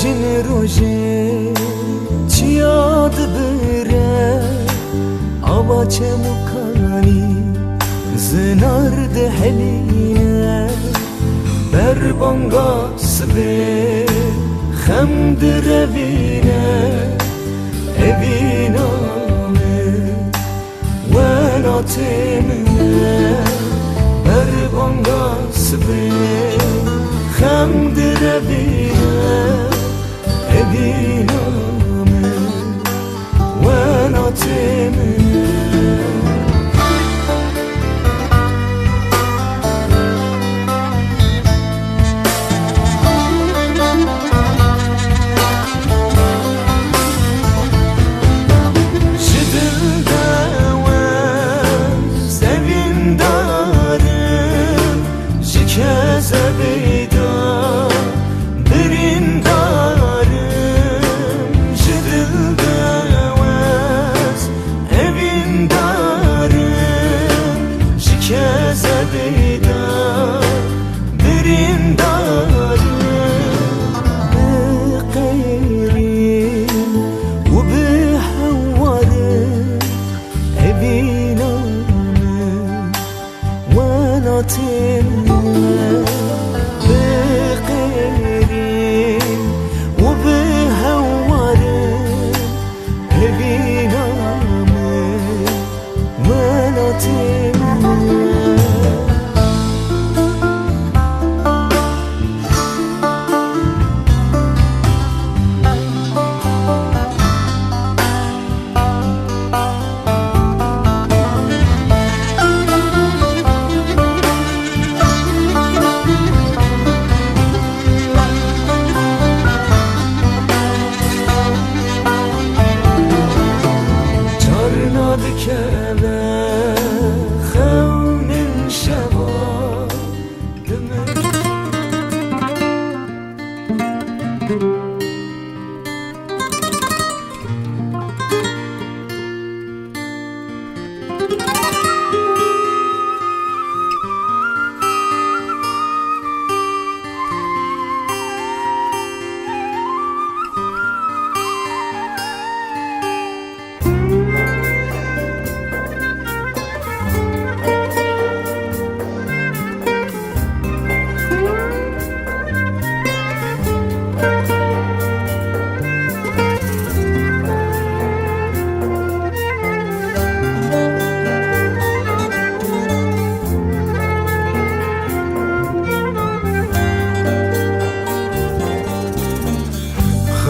جن روژه چی یاد بره آوا چه مکانی زنارد حلینه بر بانگا سبه خمد روینه evинame venatemine berbanga sbe xamdirabine eviname venatemine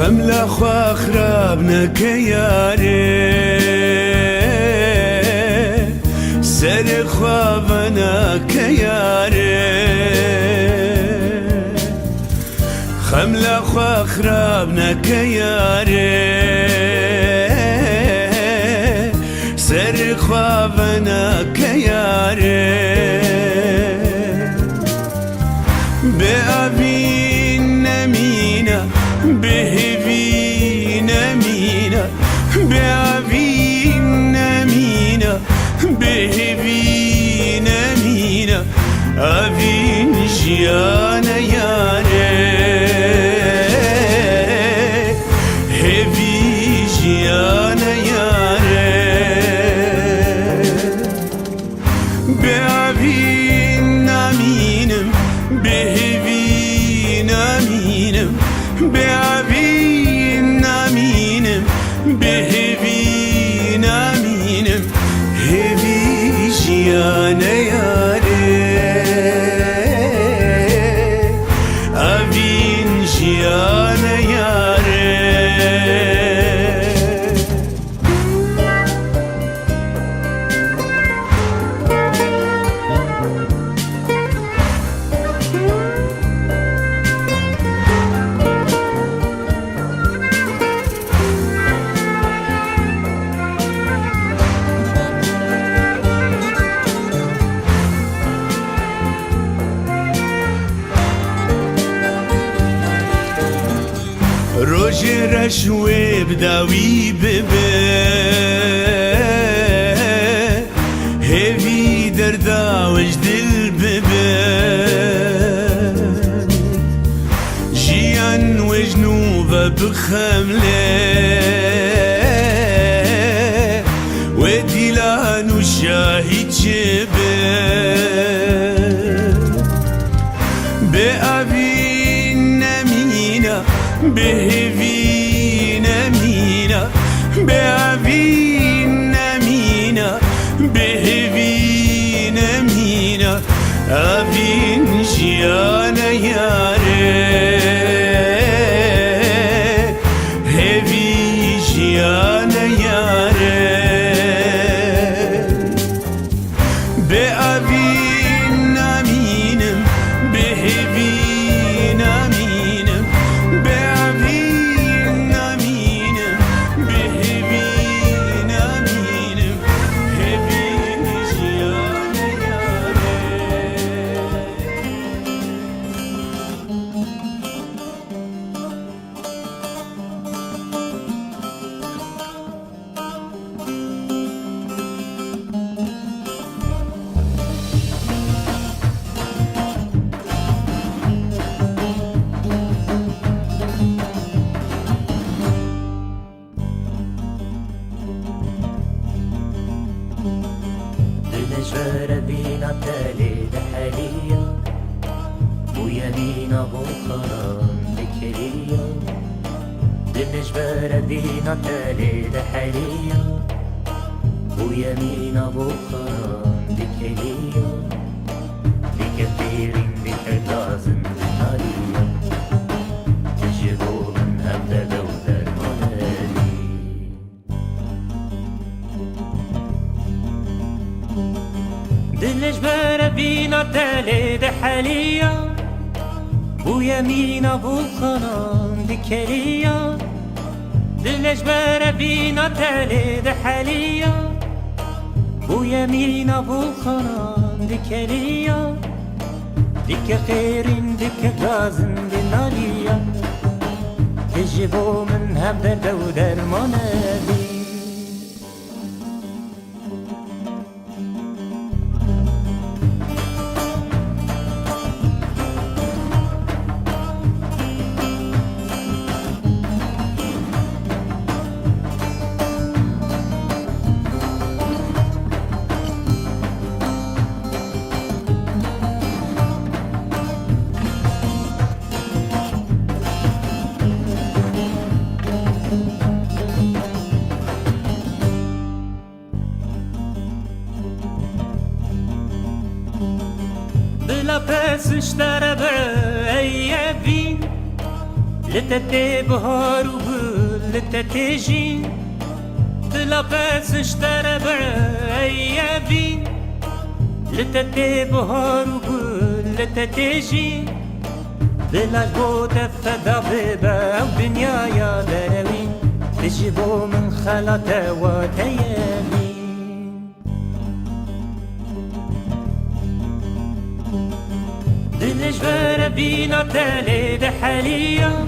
خملا خوا خراب نکیاره سر خوا و نکیاره خملا خوا خراب نکیاره سر خوا و نکیاره به آبین نمینه بهوی نمینه به آبین نمینه بهوی نمینه آبین جیان یاره هوی جیان یاره به آبین نمینم بهوی نمینم به آبین نمینم بهوی نمینم هوی جیان یاره آبین جیان یاره روژ رشوه بداوی ببه هوی دردا وش دل ببه جیان وجنو وبخمله وديلان وشاهي جبل بأبين مينا بهبين مينا بأبين مينا بهبين مينا أبين جيانا ياري هبي جيانا ياري بأبين مينم بهبين مينم بأبين مينم بهبين مينم هبين جيانا ياري دلجبر بينا تالي دحالية ويمينا بخران بكرية دلجبر بينا تالي دحالية ويمينا بخران بكرية بكثير بكتازم بنارية تجيبوا من هبدا دودر منالي دلجبر بينا تالي دحالية ويمينا بخران بكرية دلجبر بينا تالي دحالية ويمينا بخران بكرية ديك خير ديك غازن بنالية تجيبوا من هبدا دودر منالي بلا بس اشترى ايابين لتتي بهار وبل لتتيجين بلا بس اشترى ايابين لتتي بهار وبل لتتيجين بلا جبوت فدا بيبا ودنيا يا دروين تجيبوا من خلطة وتيامين دلجبر بينا تالي دحالية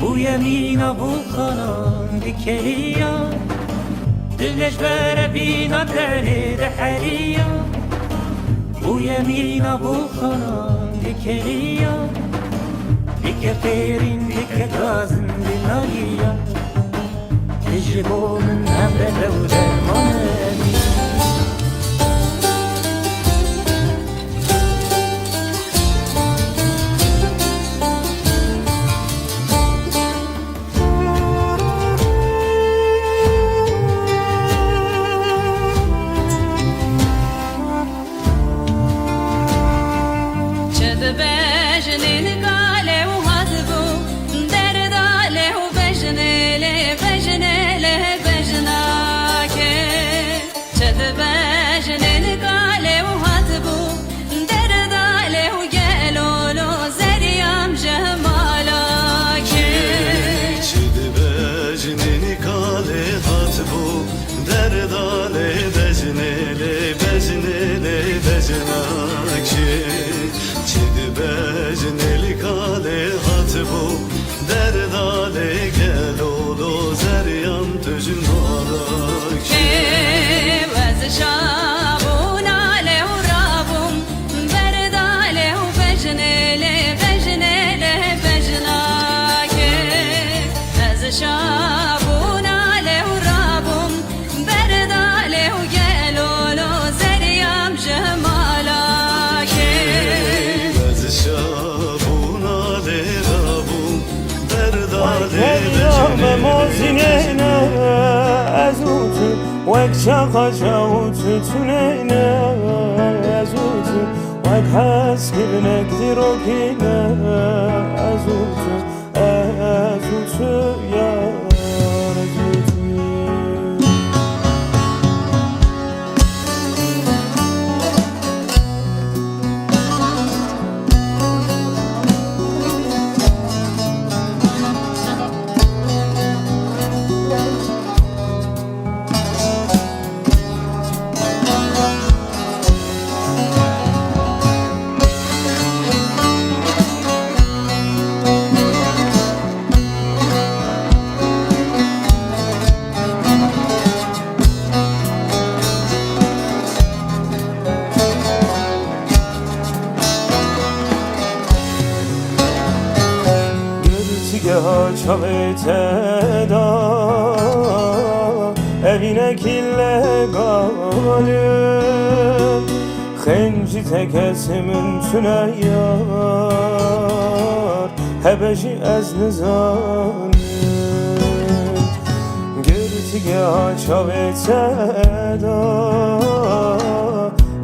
ويمينا بخران بكرية دلجبر بينا تالي دحالية ويمينا بخران بكرية ديك خير ديك غازن بنالية تجيبوا من هبدا دودر منالي کلام موزینه از اوتو وک چاقا چاوتو تونینه از اوتو وک هست کرنک دیروکینه از اوتو یار از اوتو ها چاویت دا evine killegale خنجی تکسمون تونه یار هبشی از نزانم گرتیگه ها چاویت دا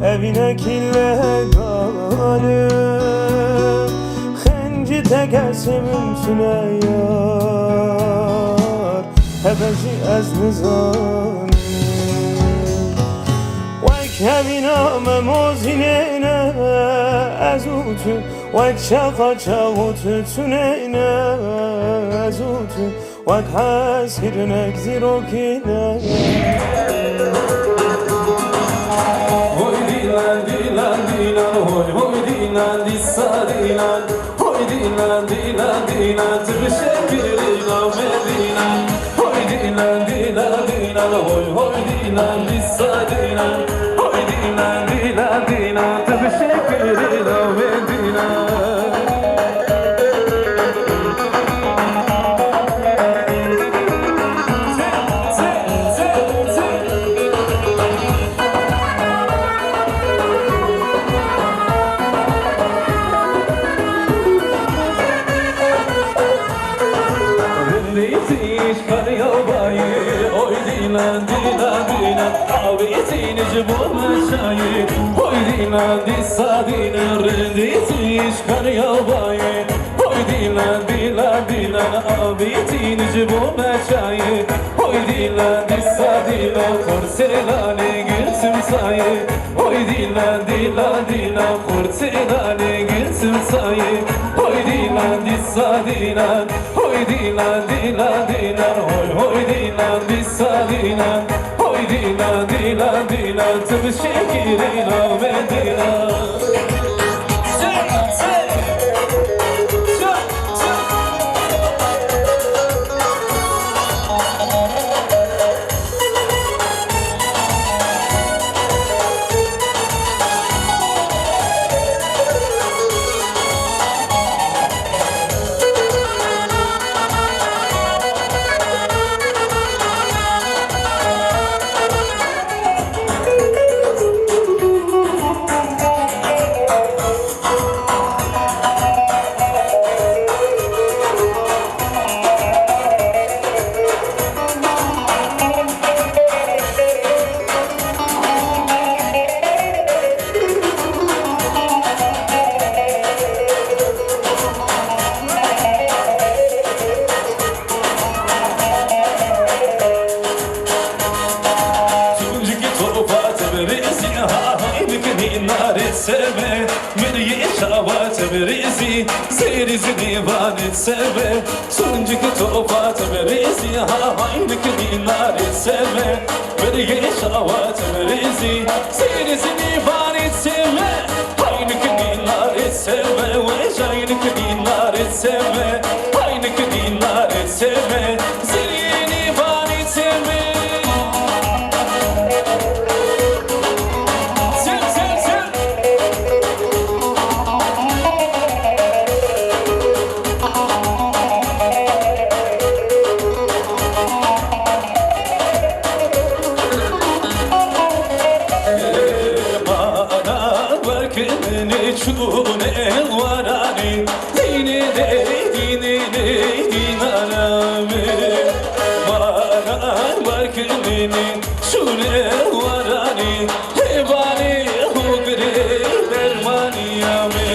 evine killegale تکسمون تونه یار هبشی از نزانم وک همینام موزینه از اوتو وک چاقا چاوتو تونینه از اوتو وک هست کرنک زیروکینه Hoy dilan dilan dilan hoy dilan disadilan hoy dilan dilan dilan tbşekirina medina hoy dilan dilan dilan hoy dilan disadilan hoy dilan dilan dilan tbşekirina medina dilan dilan avitini jibuna shayi hoy dilan disadina renditish karya baye hoy dilan dilan dilan avitini jibuna shayi hoy dilan disadina kurselane gülsüm saye hoy dilan dilan dilan kurselane gülsüm saye hoy dilan disadina hoy dilan dilan dilan hoy dilan disadina hoy dilan dilan dilan tbşekirina medina seve Meri şavat berisi Serizi divanet seve Suncuk tofat berisi Haynik dinaret seve Meri şavat berisi Serizi divanet seve Haynik dinaret seve Ve şaynik dinaret seve Haynik dinaret seve Serizi divanet seve çune varani dine de dine de dina mi Bana bakmini Şule varani Hebani hugri dermani mi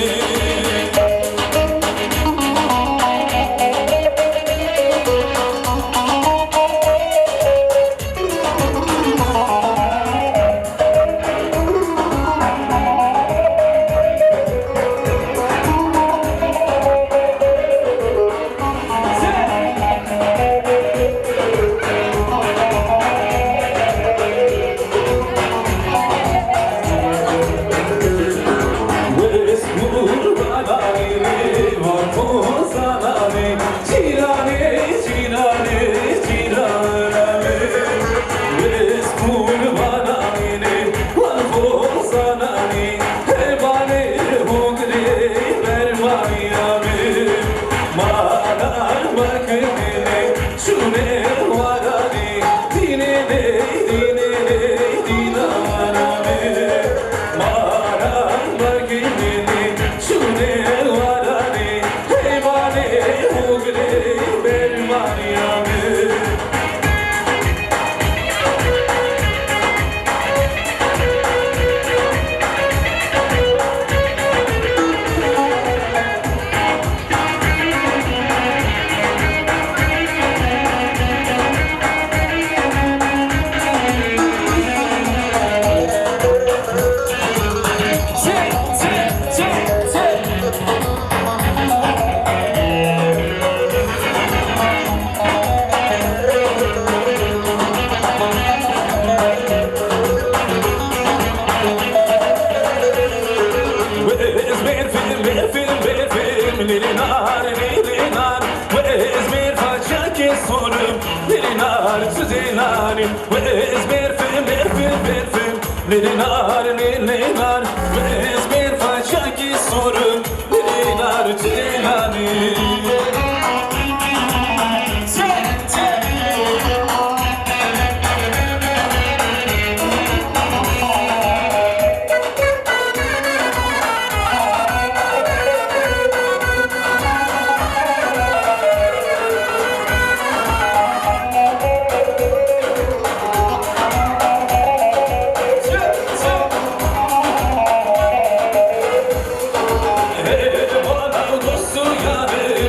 Bana dostu yarı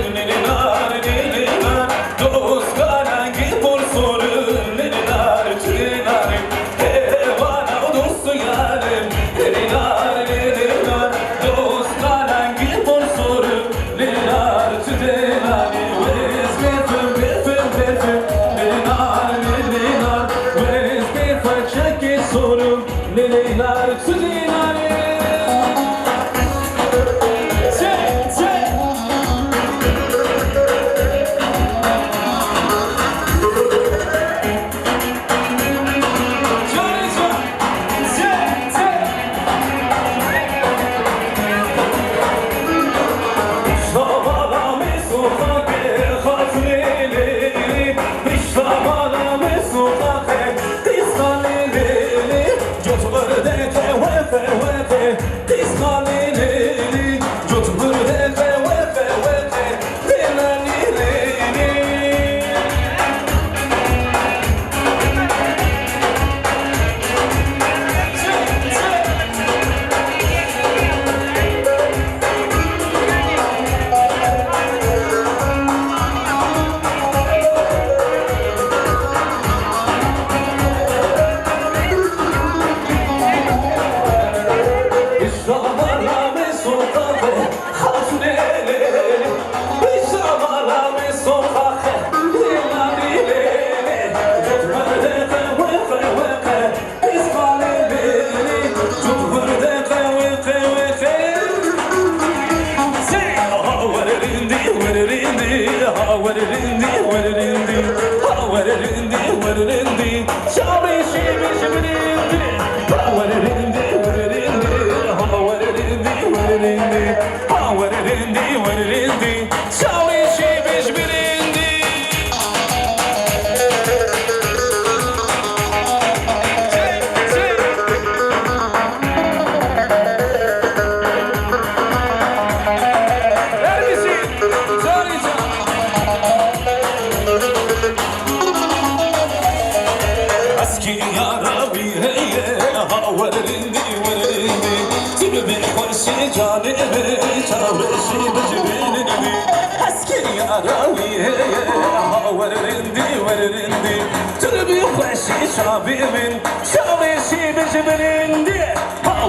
وررندي وررندي تربي خوشي شعبي من شعبي شي بجبرندي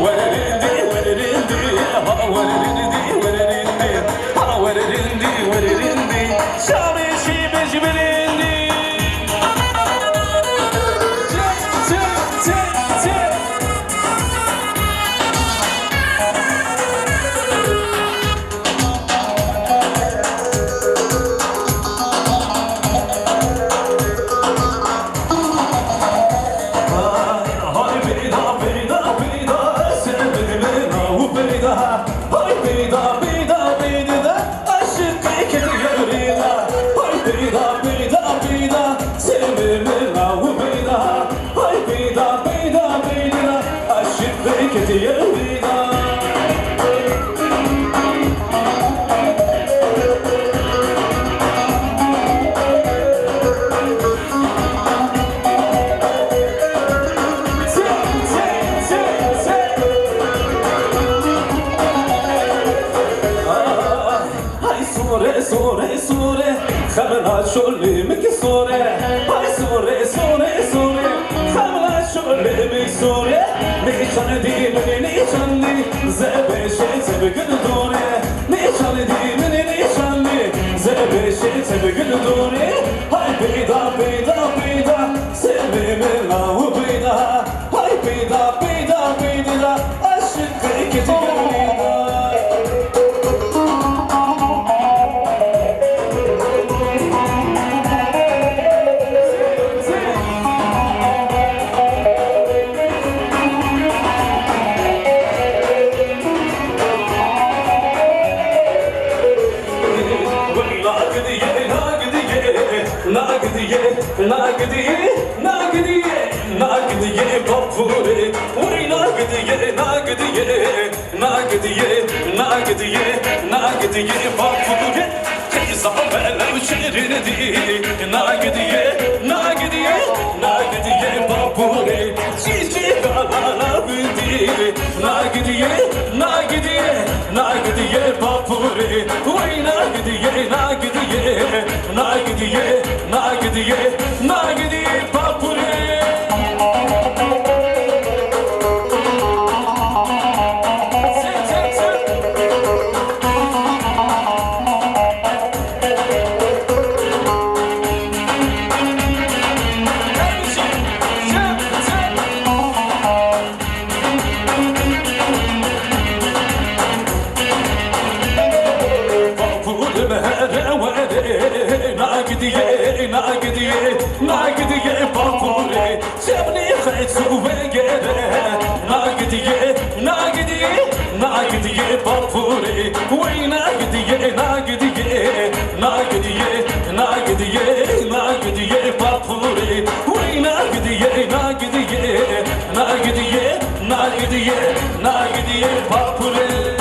وررندي وررندي وررندي وررندي وررندي وررندي شعبي شي بجبرندي سوره سوره خمنا شغلي مك سوره هاي سوره سوره سوره خمنا شغلي مك سوره نيشان دي من نيشان دي زبش تبقى دوره نيشان دي من نيشان دي زبش تبقى دوره هاي بيدا بيدا بيدا سلمي من الله بيدا هاي بيدا بيدا بيدا اشقك تقولي ناقدية ناقدية ناقدية بابوري وي ناقدية ناقدية ناقدية ناقدية ناقدية بابوري خيزة بلا وشيرين دي ناقدية ناقدية ناقدية بابوري جيجي بلا ناقدي ناقدية ناقدية ناقدية بابوري وي ناقدية ناقدية ناقدية ناقدية ناقدية بابوري ناقدية ناقدية ناقدية بابوري جابني خيط وبقرة ناقدية ناقدية ناقدية بابوري وي ناقدية ناقدية ناقدية ناقدية ناقدية بابوري وي ناقدية ناقدية ناقدية ناقدية ناقدية بابوري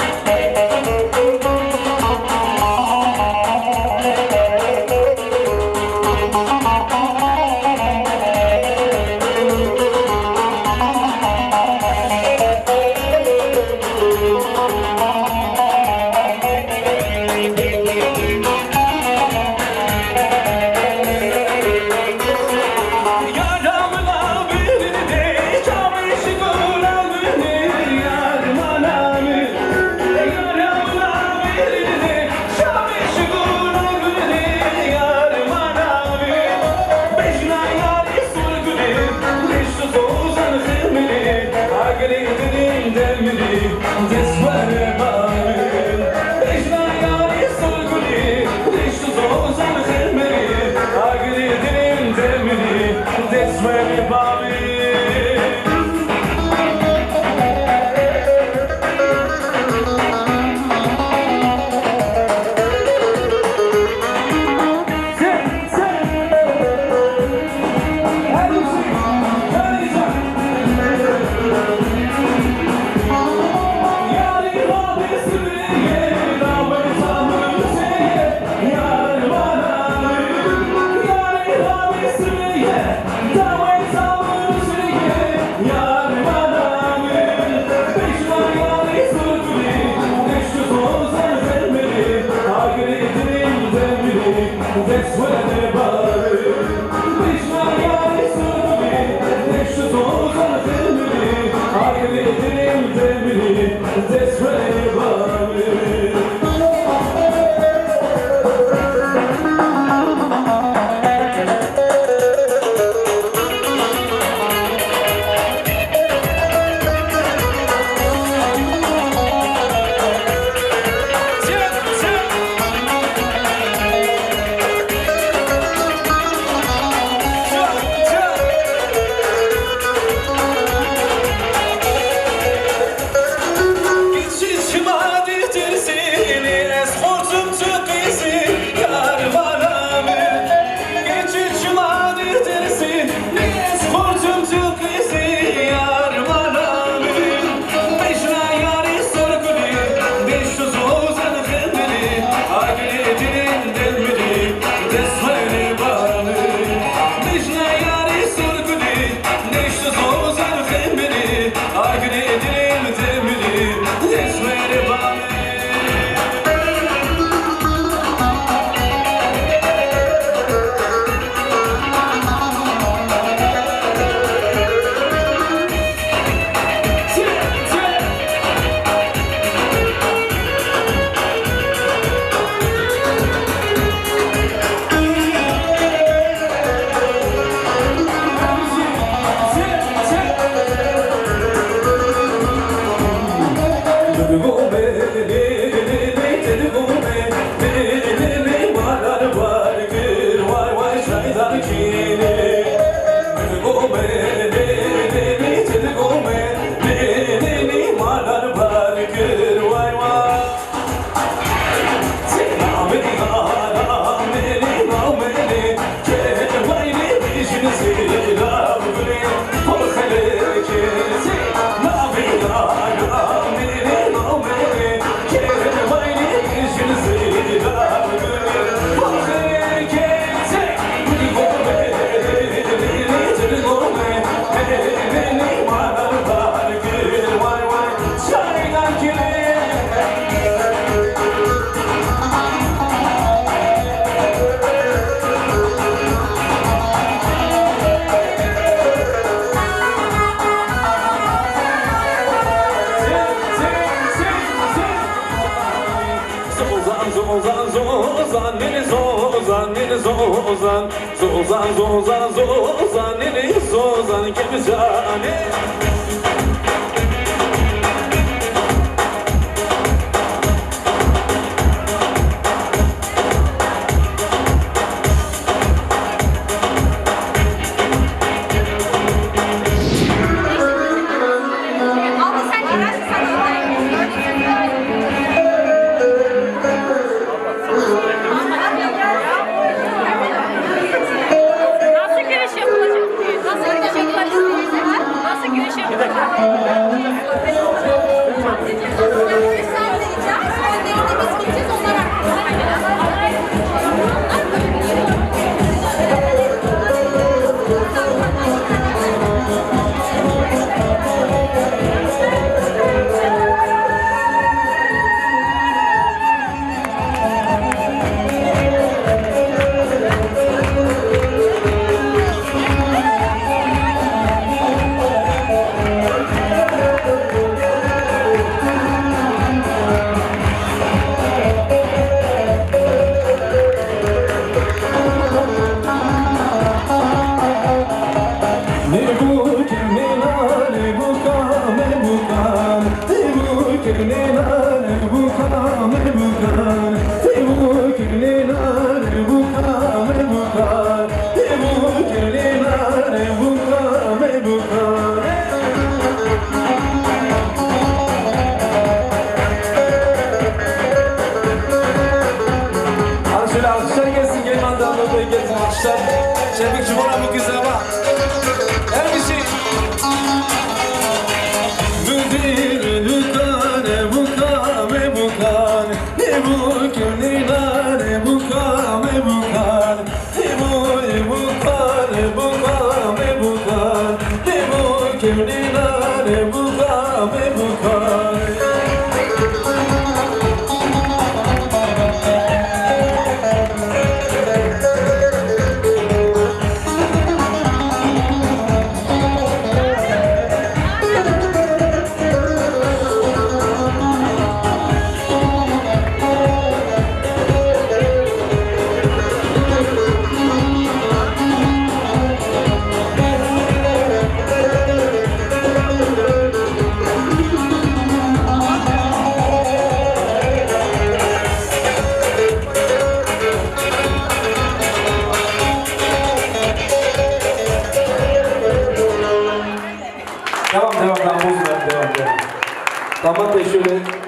Don't wait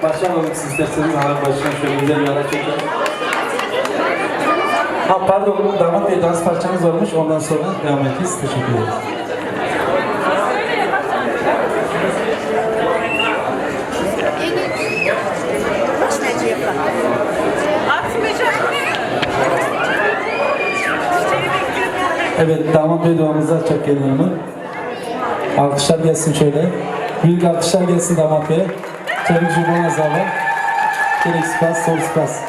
başlayalım siz isterseniz. Hemen başlayalım. Şöyle güzel bir ara çekelim. Ha pardon, damat bey dans parçamız varmış. Ondan sonra devam edeceğiz. Teşekkür ederim. Evet, damat bey duamızı açacak gelin hanım. Alkışlar gelsin şöyle. Büyük alkışlar gelsin damat bey. Çelik jubon azabı. Çelik spas, sol spas.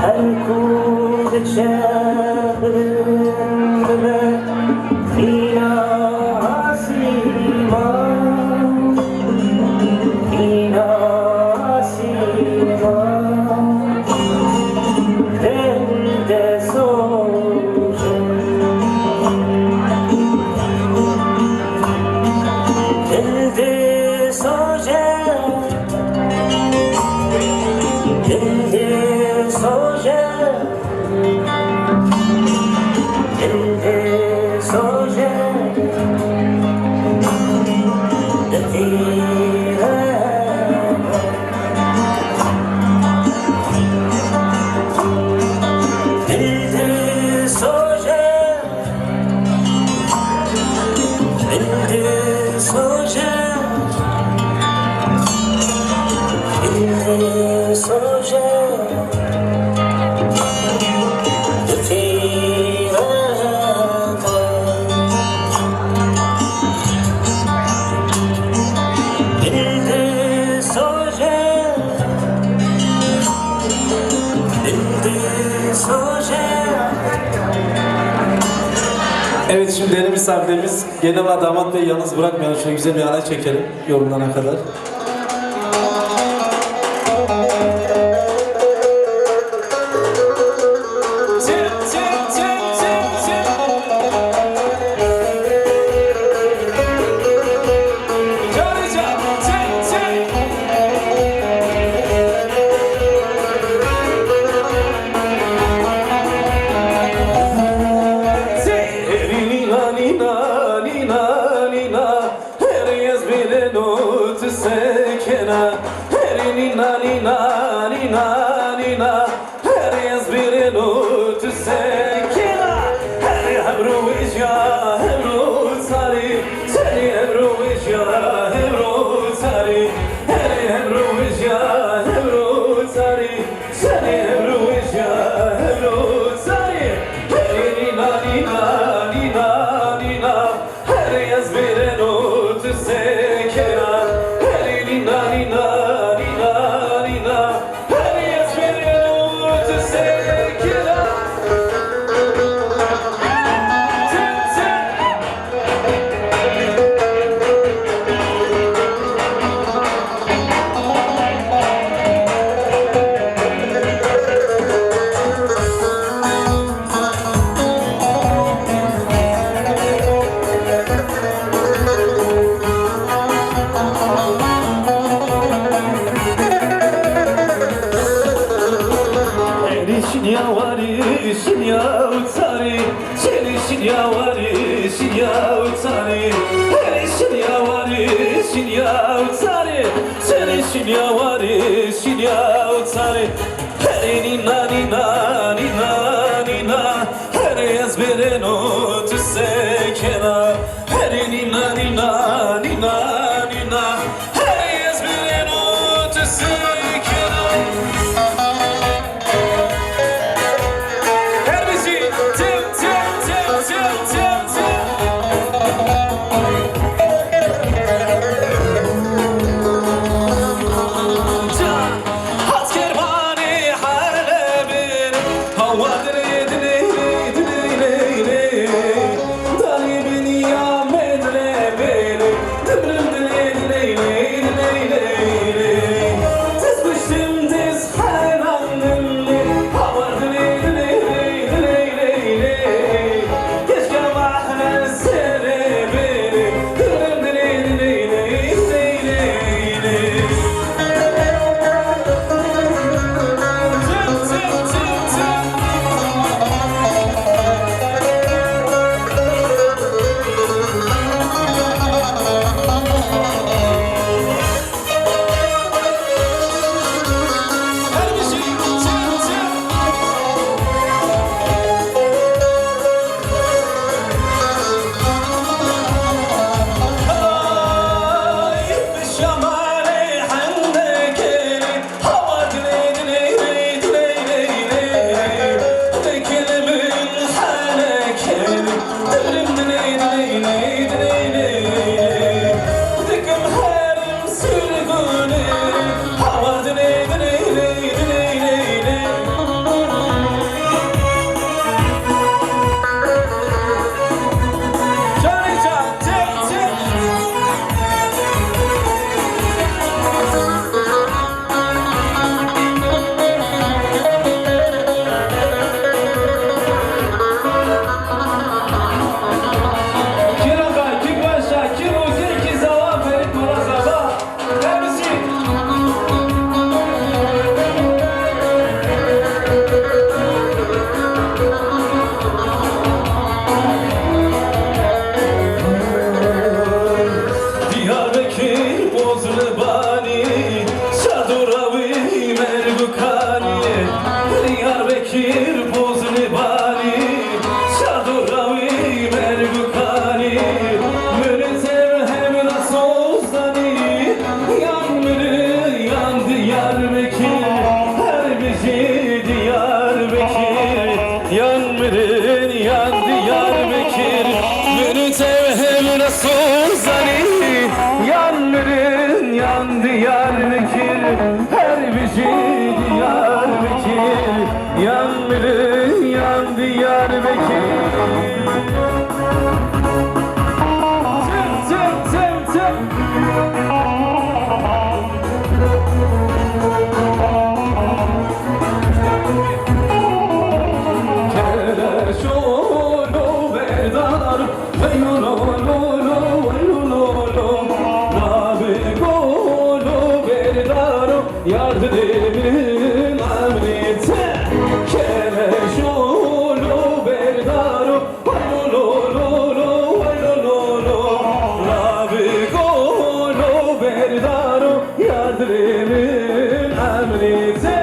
Her kul geçer soja Dildir soja Dildir soja Dildir soja Dildir soja Dildir soja Dildir soja Dildir soja Evet, şimdi değerli misafirlerimiz genel damat Bey'i yalnız bırakmayalım. Şöyle güzel bir halay çekelim yorumlarına kadar. Hat kervanı hale Diyarbakır, her bir şey Diyarbakır. Yandı, yan Diyarbakır. Tım tım tım tım. Şolo berdar, vaylo lo lo lo, vaylo lo lo. Nabe golo berdar, yardım amrite. Kele şolo berdar, vaylo lo lo lo, vaylo lo lo. Nabe golo berdar, yardım amrite.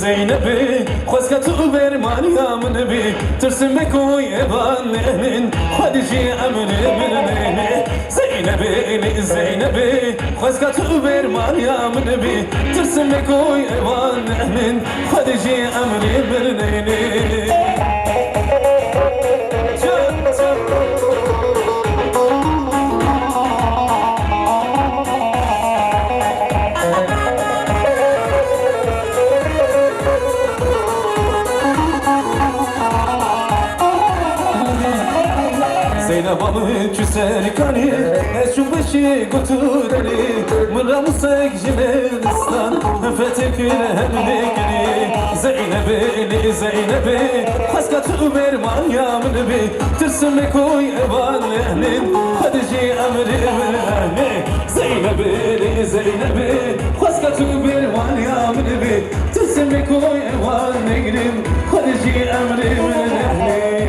Zeynep'i Khoskatu ver Meryem'ni bi Tırsın be koy evannenin Hadici emri bilmeni Zeynep'i, Zeynep'i Xwezka tu ber Maryam nebi Tirsim me koy evan min Khadiji emri birneyni Zeynep alı küser kani Eşu beşi götüreni Mıra musek jiledistan Fetekine hemlikini Zeynep'i, Zeynep'i Xwezka tu ber Maryam nebi Tirsim me koy evan ehnin Khadiji emri birneyni Zeynep'i, Zeynep'i Xwezka tu ber Maryam nebi Tirsim me koy evan ehnin Khadiji emri birneyni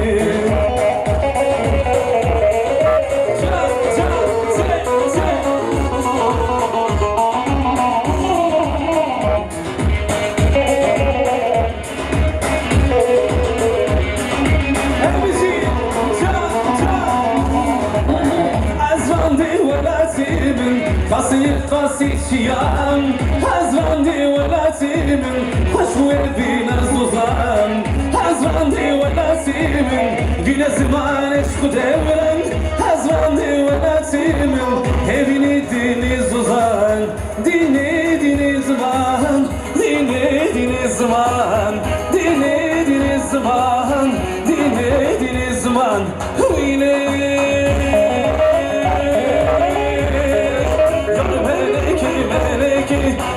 قاسي شيام هزراندي ولا تيمن خشوي بينا الزوزان هزراندي ولا تيمن بينا زمان اشكو دوران هزراندي ولا تيمن هبيني ديني زوزان ديني زمان ديني زمان ديني زمان ديني زمان ويني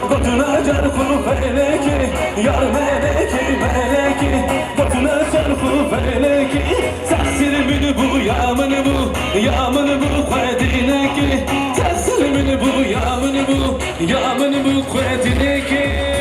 Gotuna carfı feleki Yar meleki Gotuna carfı feleki Tehsirimini bu yamını bu Khedineki Tehsirimini bu yamını bu Khedineki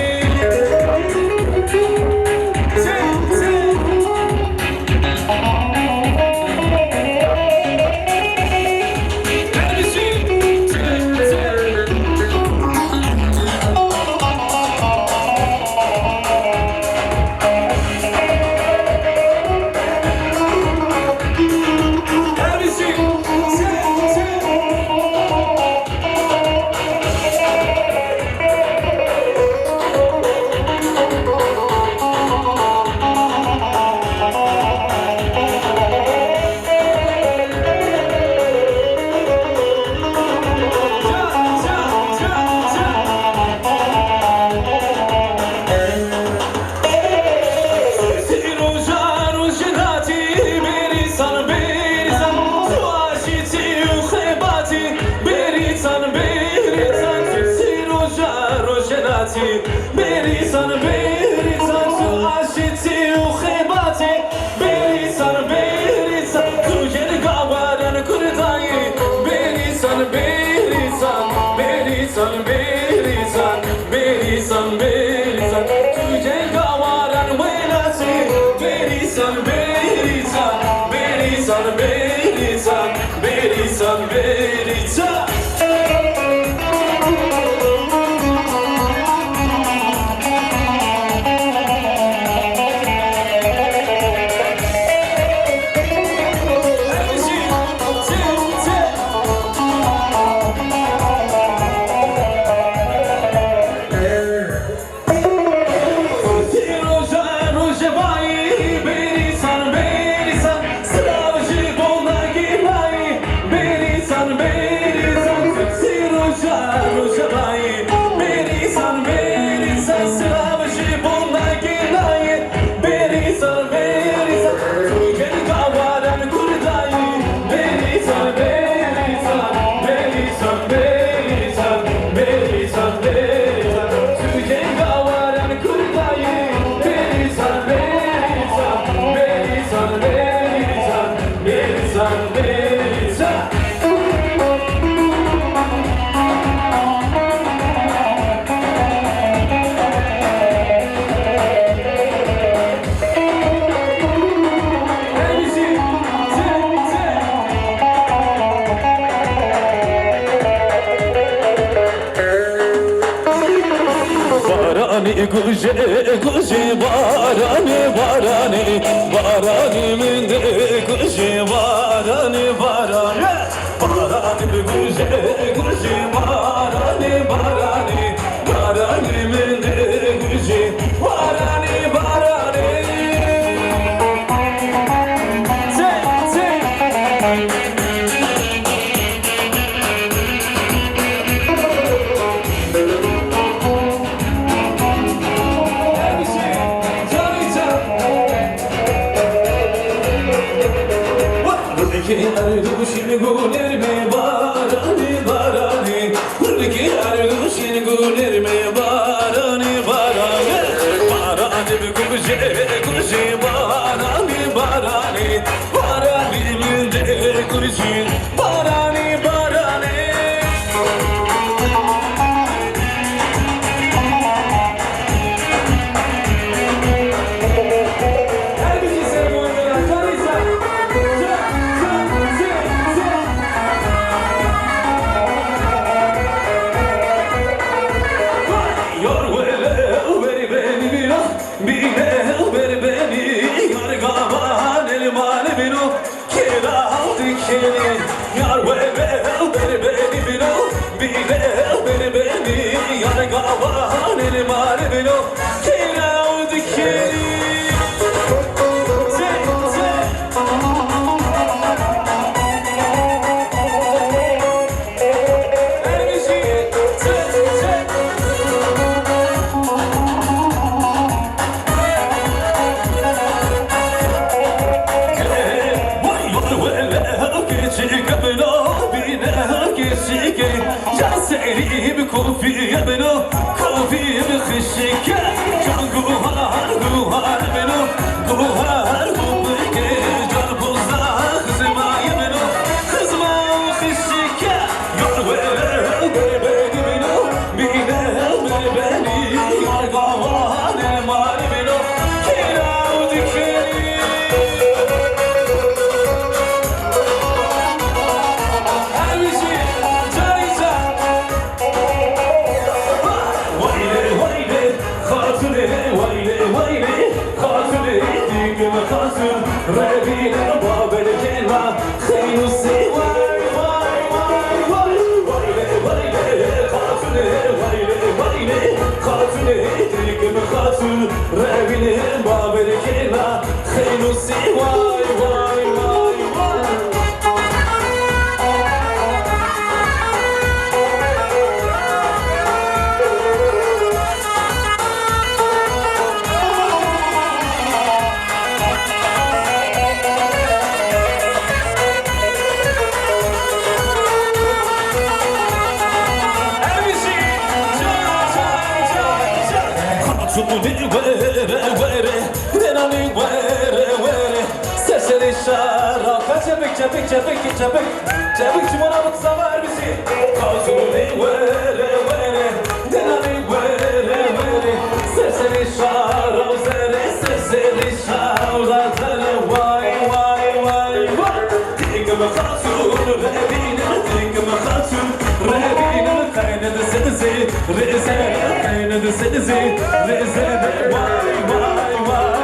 Berisan tu aşiti u khibati Berisan tu gel gawaran kurdayı Berisan tu gel gawaran welasi Berisan Guje barani min de guje barani barani bir gülce gülce barani barani barani bir gülce barani barani Ki arduşin guler me barani barani Ki arduşin guler me barani barani Barani bir gülce gülce barani barani Barani bir gülce barani barani Her bir şey sevdiğim tanıysa كوفي بنو كوفي بخشك كان جوهر جوهر بنو جوهر حبك جرب الزاخ زما يبنو خزما وخشك يروي بيبي بنو بينا بيبي يرقوان المال بنو كيرا وذكري هالشي جاريسا رابين باب الجنة خير السواي واي واي واي ويلي خاتون ويلي خاتون تلك مخاتون رابين باب الجنة خير السواي واي واي واي Suni vere vere, denani vere vere. Sesleri şaraka çabuk çabuk çabuk çabuk. Çabuk çimona mutsa var bizi. Suni vere vere, denani vere vere. Sesleri şaraka zere, sesleri şaraka zere. Vay vay vay vay. Dikme hatun, rebine dikme hatun, rebine kaynadı sezi, reze kaynadı sezi, reze vay vay vay vay.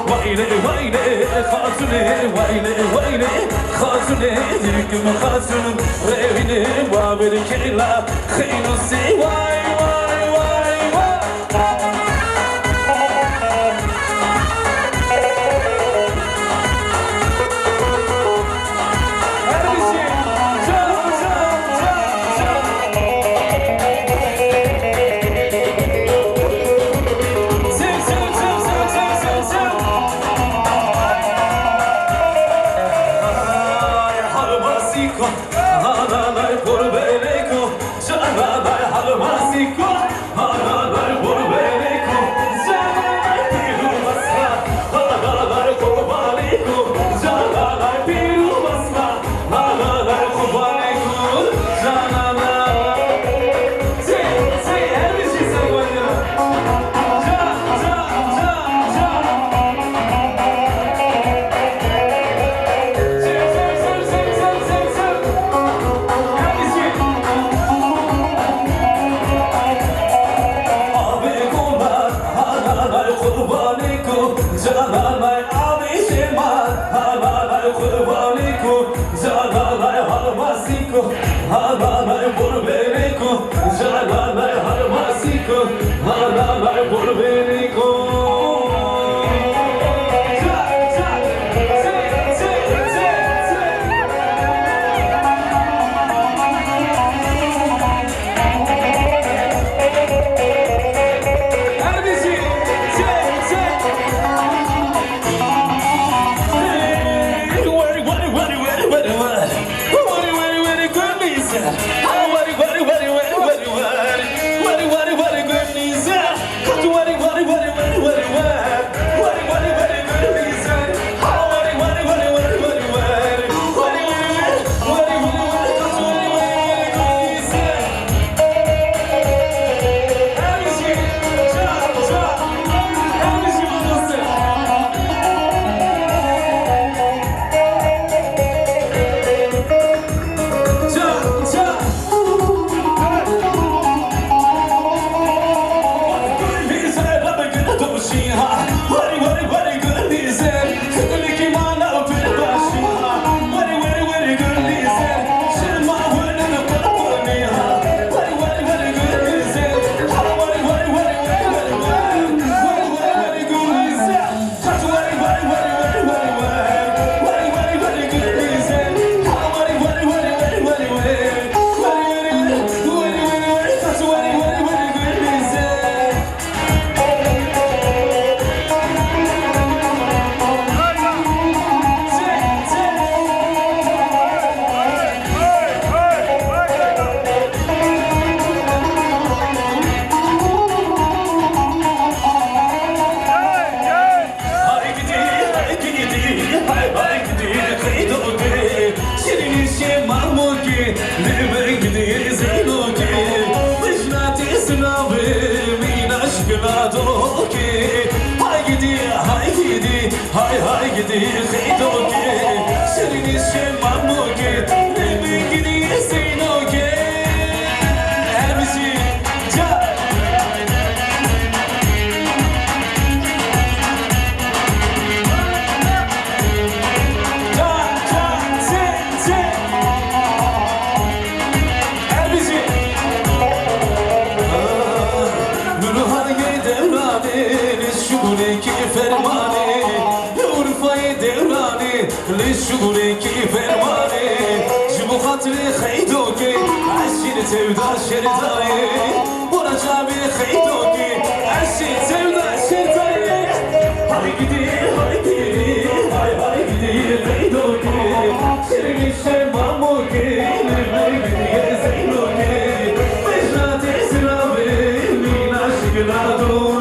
Vayne vayne hatune, vayne vayne hatune, dikme hatun, rebine babel kela, khaynusi vay vay vay vay. Halalay burberiko Jalalay harmasiko Halalay burberiko Hay hay gidi khaydoke Shirini shemamoke Nemi gidi seynoke Ermisi ja Ja ja se Ermisi Nurhaye devrane Nishune ki fermane للشغل كيف الماني جبو خاطري خيدوكي عشير تبدا شرداي ورا جابي خيدوكي عشير تبدا شرداي هاي جدي هاي جدي هاي هاي جدي خيدوكي شرقي شماموكي لبني جدي زينوكي مجناتي سلامي مينا شغلا دوكي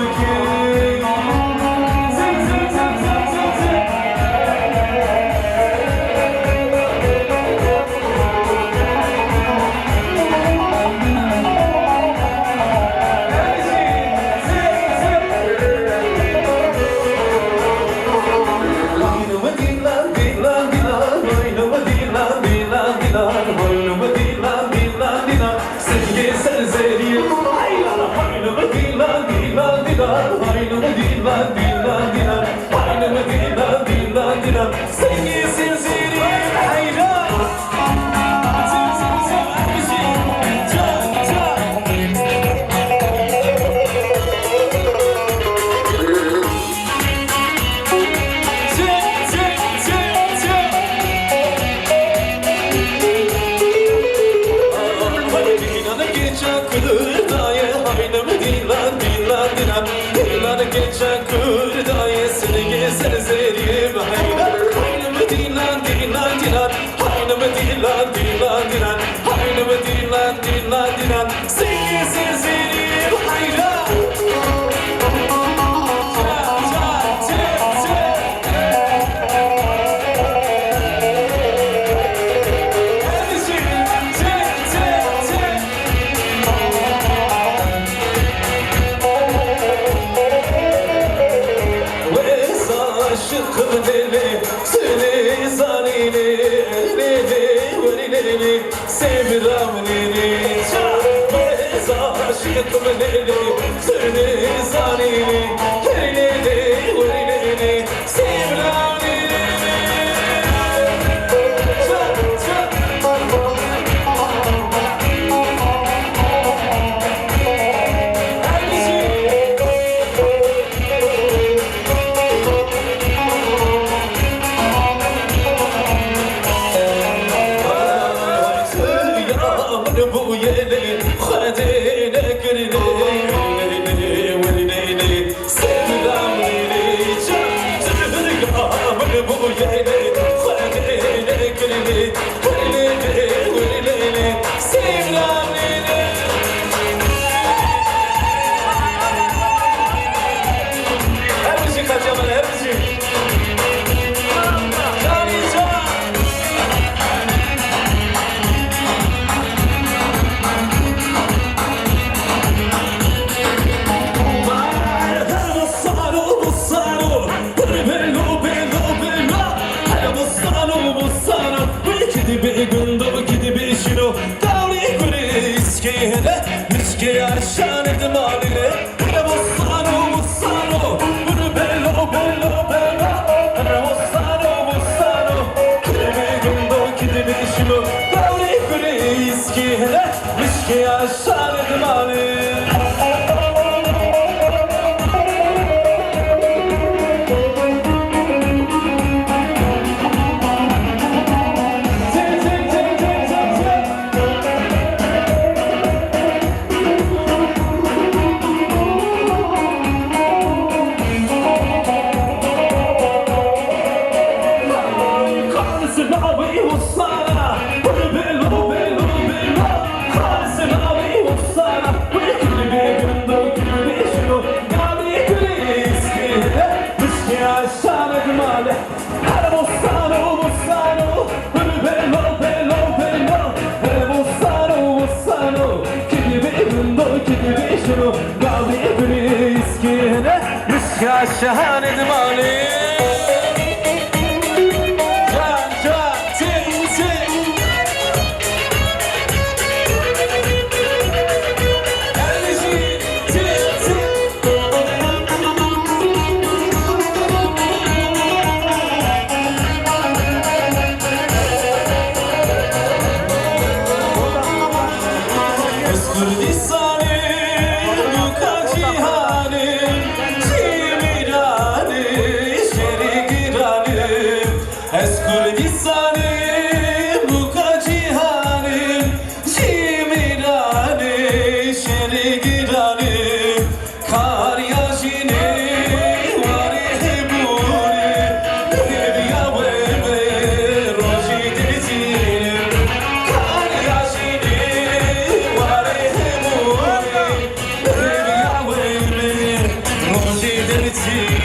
مسكينة مسكي عشان دمالي أنا وصانو وصانو أنا بلو بلو بلو أنا وصانو وصانو كلمة جنبو كدبي شنو قولي كلي مسكينة مسكي عشان دمالي شهان دمالي جان جان تي تي ألجي تي تي اذكر لساني بكى جهاني اذكر لساني بكى جهاني جيميراني شريقراني كار ياشيني واريحبوني بيبيا ويبي روجي ديزيني كار ياشيني واريحبوني بيبيا ويبي روجي ديزيني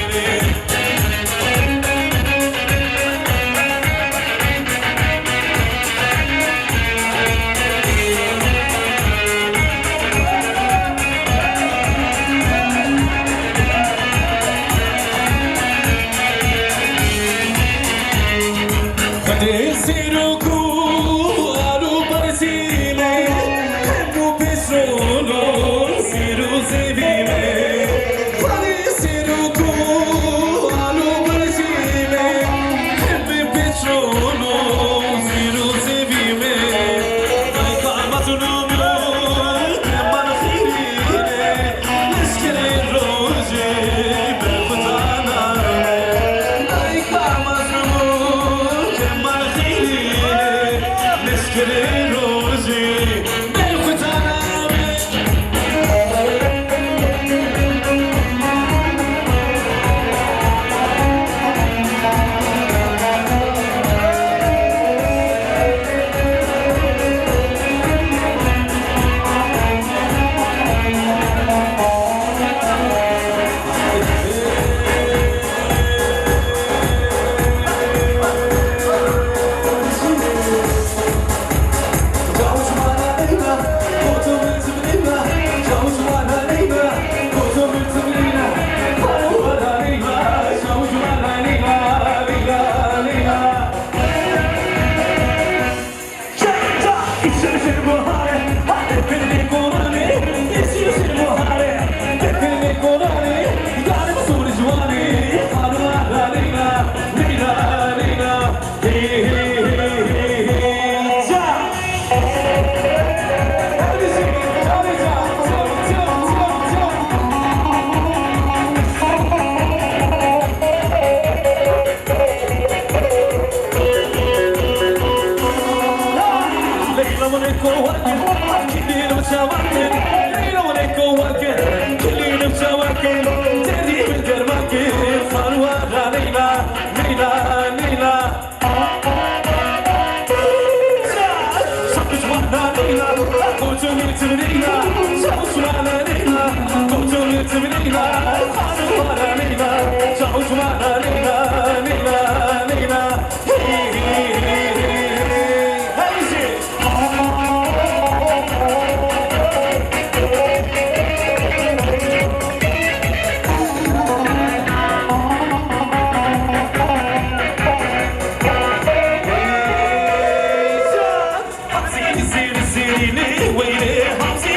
ويلي حمزي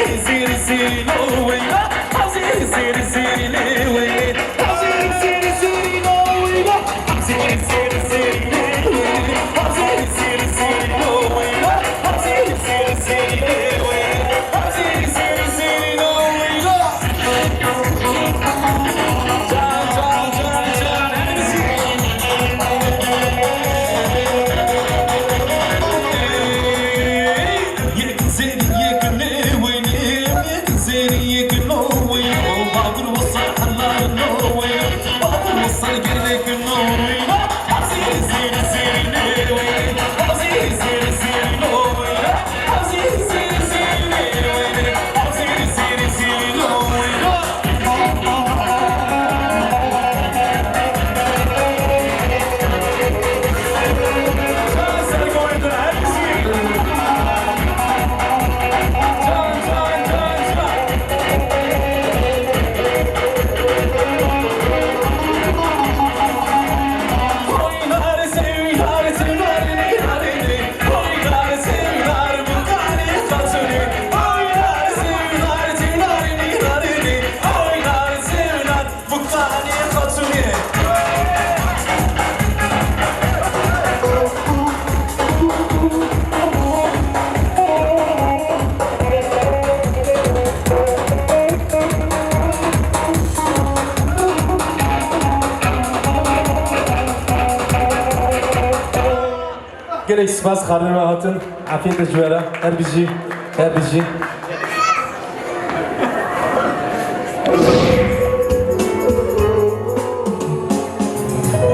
Gerek spas karnı rahatın. Afiyet ecvera. Her bici. Her bici.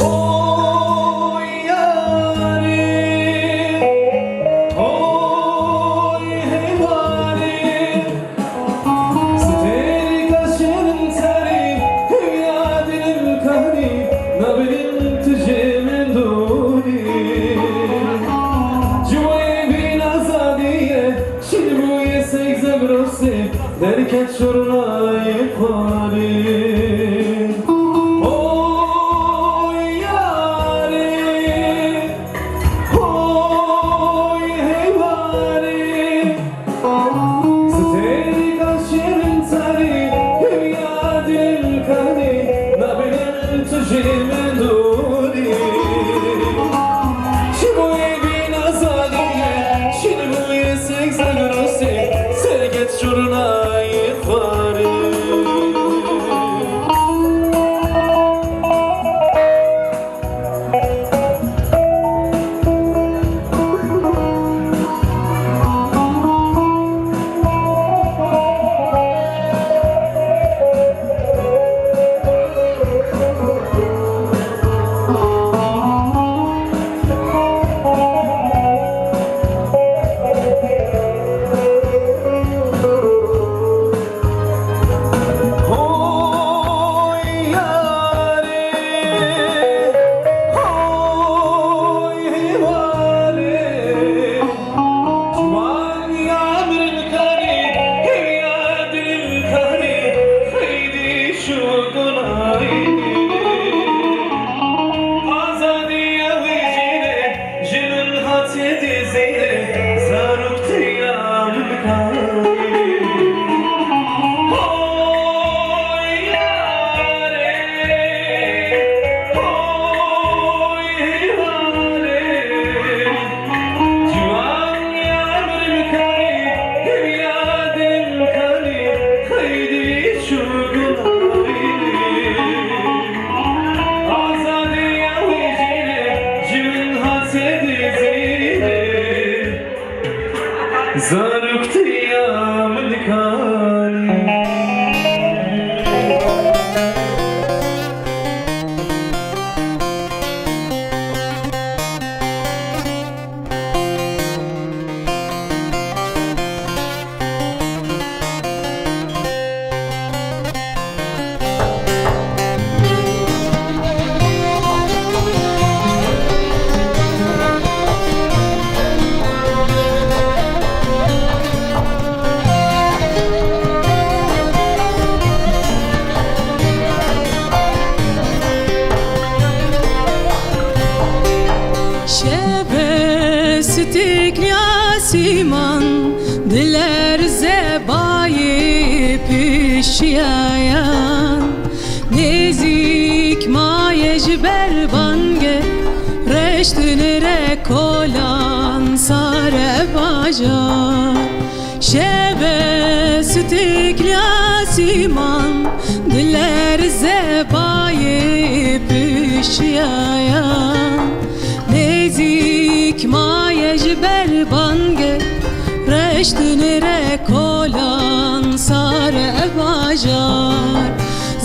Oy yarim, oy heyvanim, steri kaşın teri, hüyadinin kahri, nabilin tücemin duni. Cuvayı bin azadiye, şilbuye sekze grossi, derken şurnayı parim. Oy yarim, oy heyvanim, steri kaşın teri, hüyadinin kahri, nabilin tücemin duni. Şibuye bin azadiye, şilbuye sekze grossi, serget şurnayı parim. Oy yarim, oy heyvanim, Civan yağmurun kari, hüyadinin kari, haydi şu gunayni. Azadiye vicine, jilul hatiyeti zeyne, zaruk tiyamın kari. Oy yarim, oy heyvanim, Civan yağmurun kari, hüyadinin kari, haydi şu gunayni. Azadiye vicine, jilul hatiyeti zeyne, zaruk tiyamın kari. شب استکلیاسیمان دلر زبایی پیشیان نزیک مایج بربانگه رشتنره کلان ساره باجار شب استکلیاسیمان دلر زبایی پیشیان نزیک مایج بربانگه رشتنره کلان ساره باجار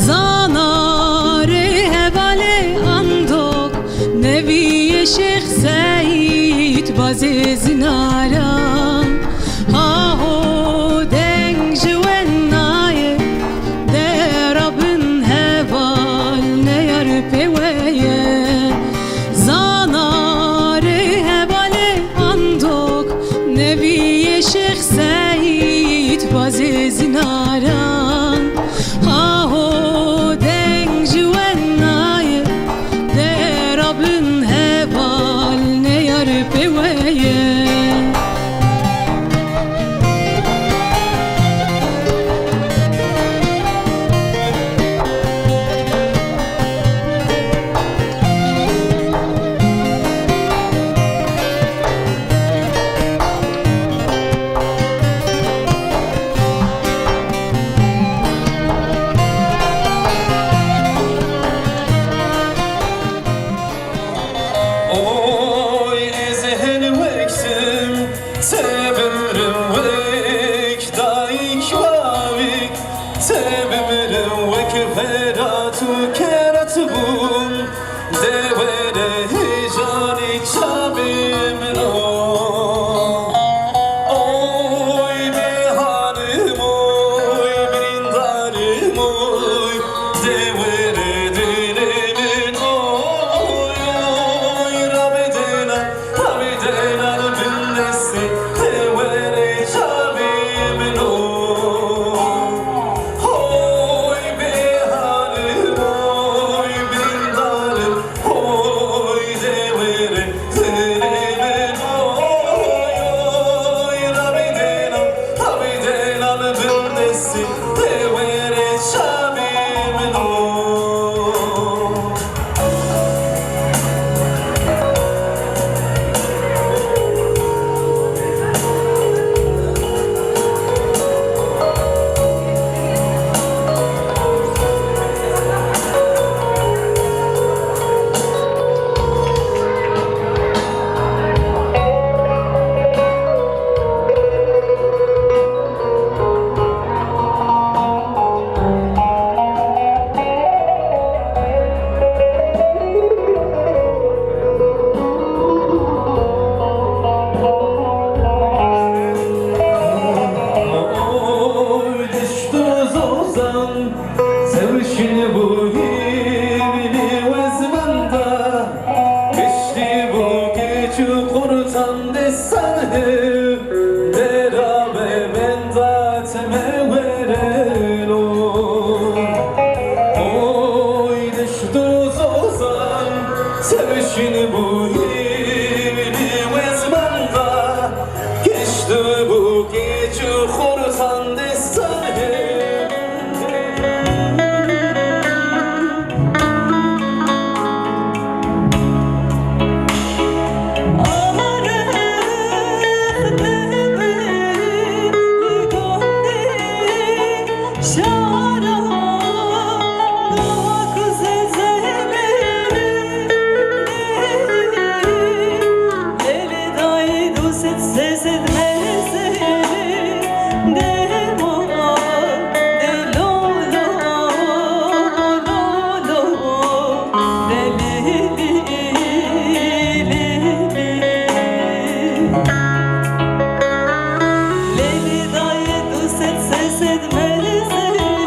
زانار هواله اندوک نوی شیخ سعید باز زنارم آهو دنگ جوان نایه درابن هوال نیار پیویه زانار هواله اندوک نوی شیخ سعید باز زنارم آهو دنگ جوان نایه درابن هوال نیار پیویه devera tu kerat bun devere hicani çabim no oy beharım oy brindarım oy devere dilemin oy oy rabedena bündesi devere çabim no oy beharım oy brindarım oy devere dilemin oy oy rabedena bündesi devere çabim no Oy düştü zozan sevişini bu yevini vezmanda geçti bu geçi kurtan desanı derabe benda teme veren oy düştü zozan sevişini bu yevini vezmanda geçti bu geçi kurtan desanı Leli dayı du set ses etmeli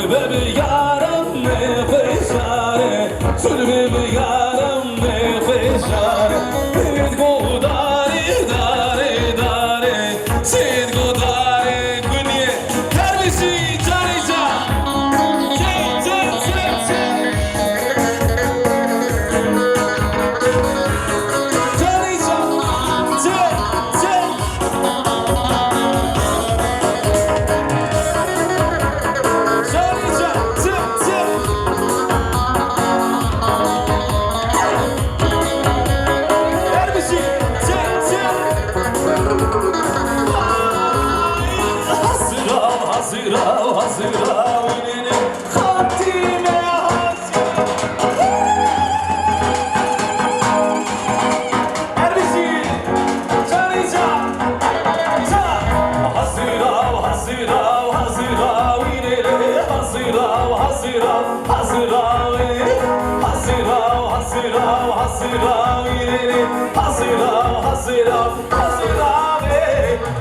Zülbe bir yarım ne fışare Zülbe bir yarım ne fışare Sid go dari dari dari Sid go dari Günye Terbisi carica Cem cem cem cem Carica Cem cem Carica cem cem Terbisi cem cem Hazırav hazırav hazırav inene Hatime hazırav Terbisi Carica Hazırav hazırav hazırav inene Hazırav hazırav hazırav inene Hazırav hazırav hazırav inene Hazırav hazırav hazırav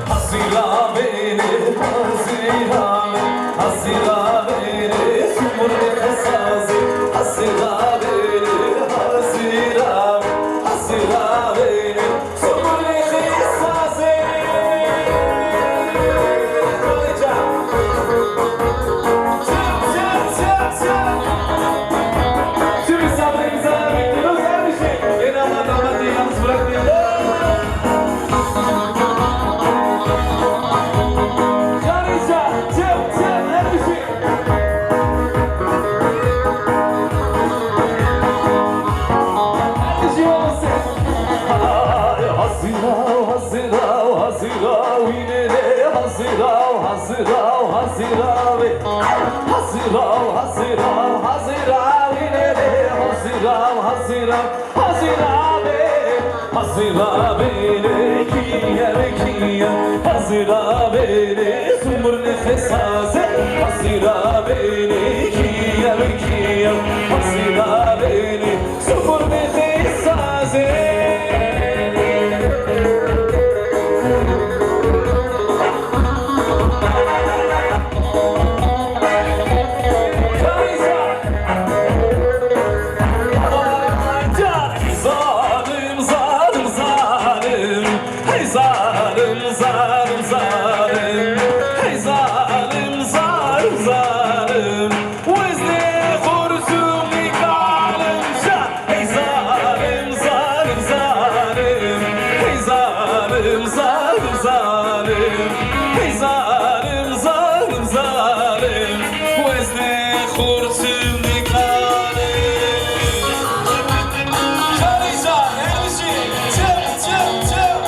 Hazırav beni hazırav Hazırav beni Sumurlu kısası Hazırav beni hazırav Hazırav beni Sumurlu kısası Tüm misafirlerimize bekliyoruz her bir şey. Yeni Allah damat diye yalnız bırakmayalım. Carica, cem cem her bir şey. Her bir şey olmasın. Hazırav, hazırav, hazırav yine de hazırav, hazırav, hazırav Hazırav, hazırav, hazırav yine de hazırav, hazırav, hazırav Hazırav beni kiyer kiyer Hazırav beni sumurlu kısası Hazırav beni kiyer kiyer Hazırav beni sumurlu kısası Zalim zalim zalim Hey zalim zalim zalim Hey zalim zalim zalim Vezni kursum nikalim şan Hey zalim zalim zalim Hey zalim zalim zalim Hey zalim zalim zalim Vezni kursum nikalim Carica, her bir şey. Cem, cem, cem.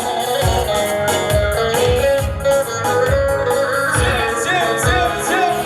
Cem, cem, cem, cem.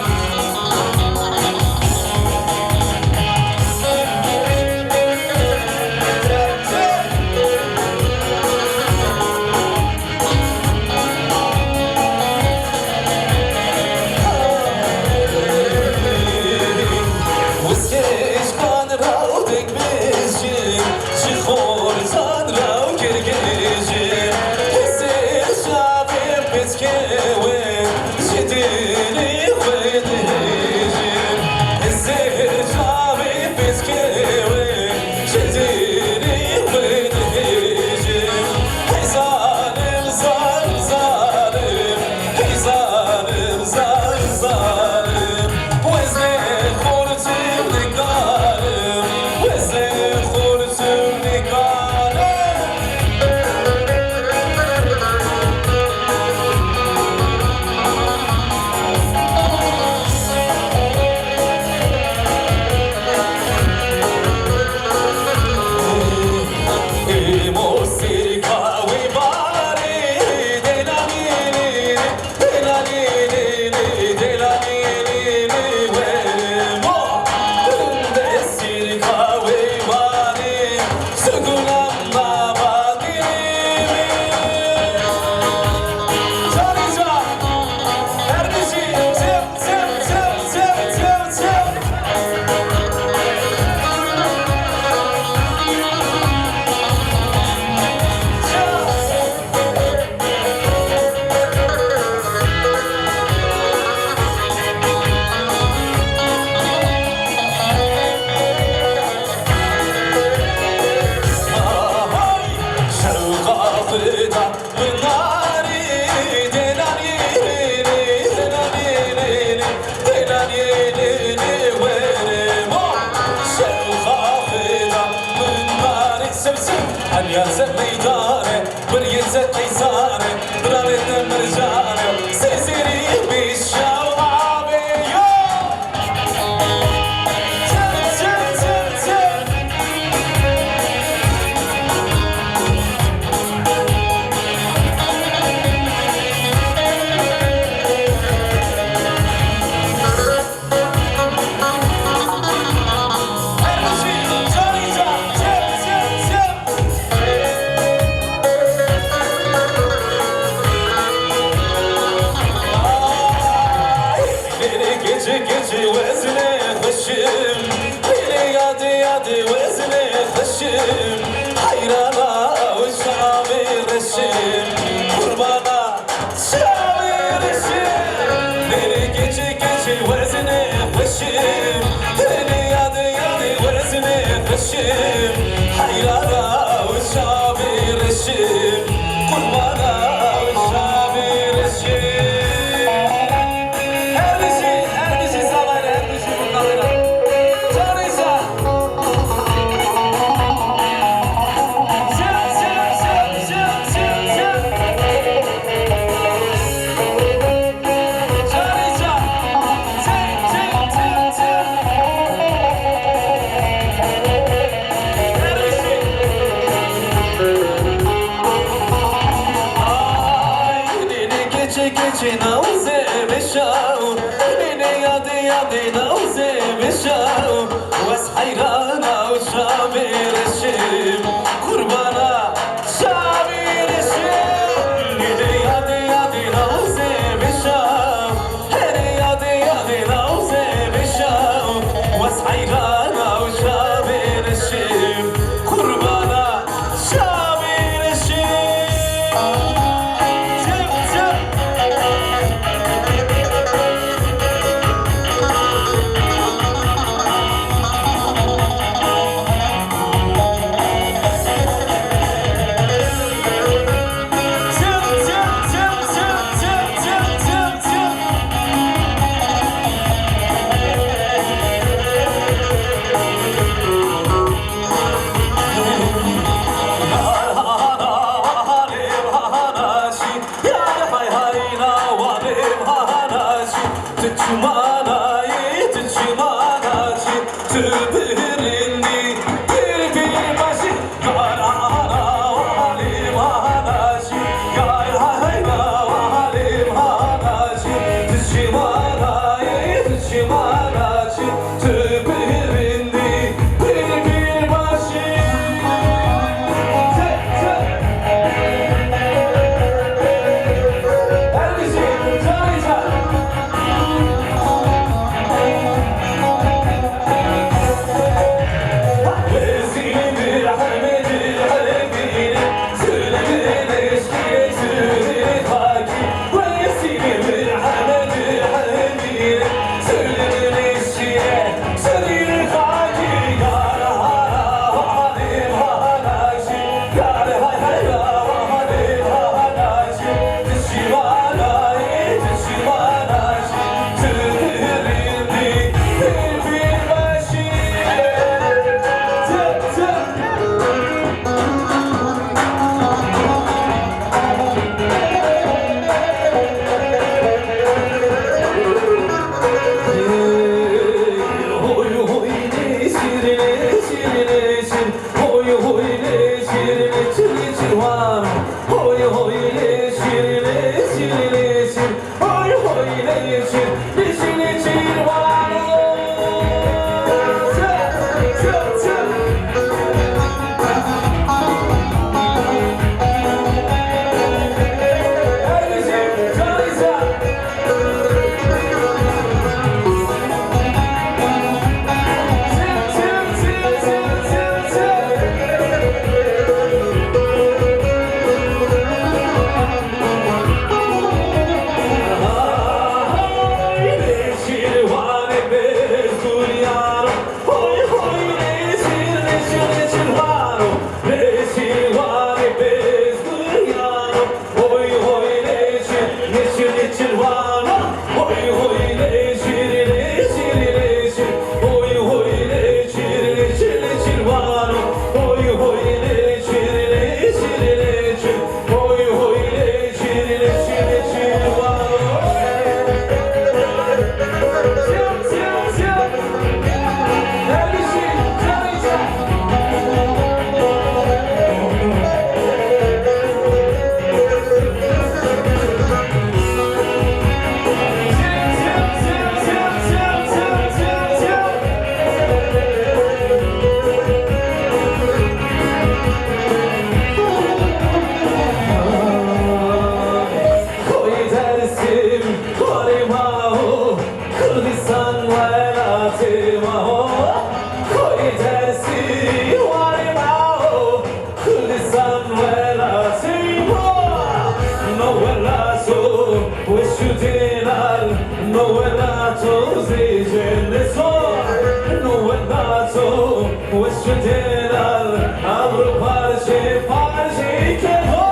رشم بيني يادي وزني خشم حيرانا وشعبي رشم قربانا شعبي رشم بيني كيشي وزني خشم بيني يادي وزني خشم حيرانا وشعبي رشم قربانا وشعبي رشم Geçe nauze beşau Beni yadı nauze beşau Vas hayrana u şabireşim Kurbana şabireşim Beni yadı nauze beşau Her yadı nauze beşau Vas hayrana u şabireşim Kurbana şabireşim Fatima Koy dersi varima Kılısan vela seyma No vela so Wishu dinar No vela to zicin so No vela so Wishu dinar Amru parçe parçe keho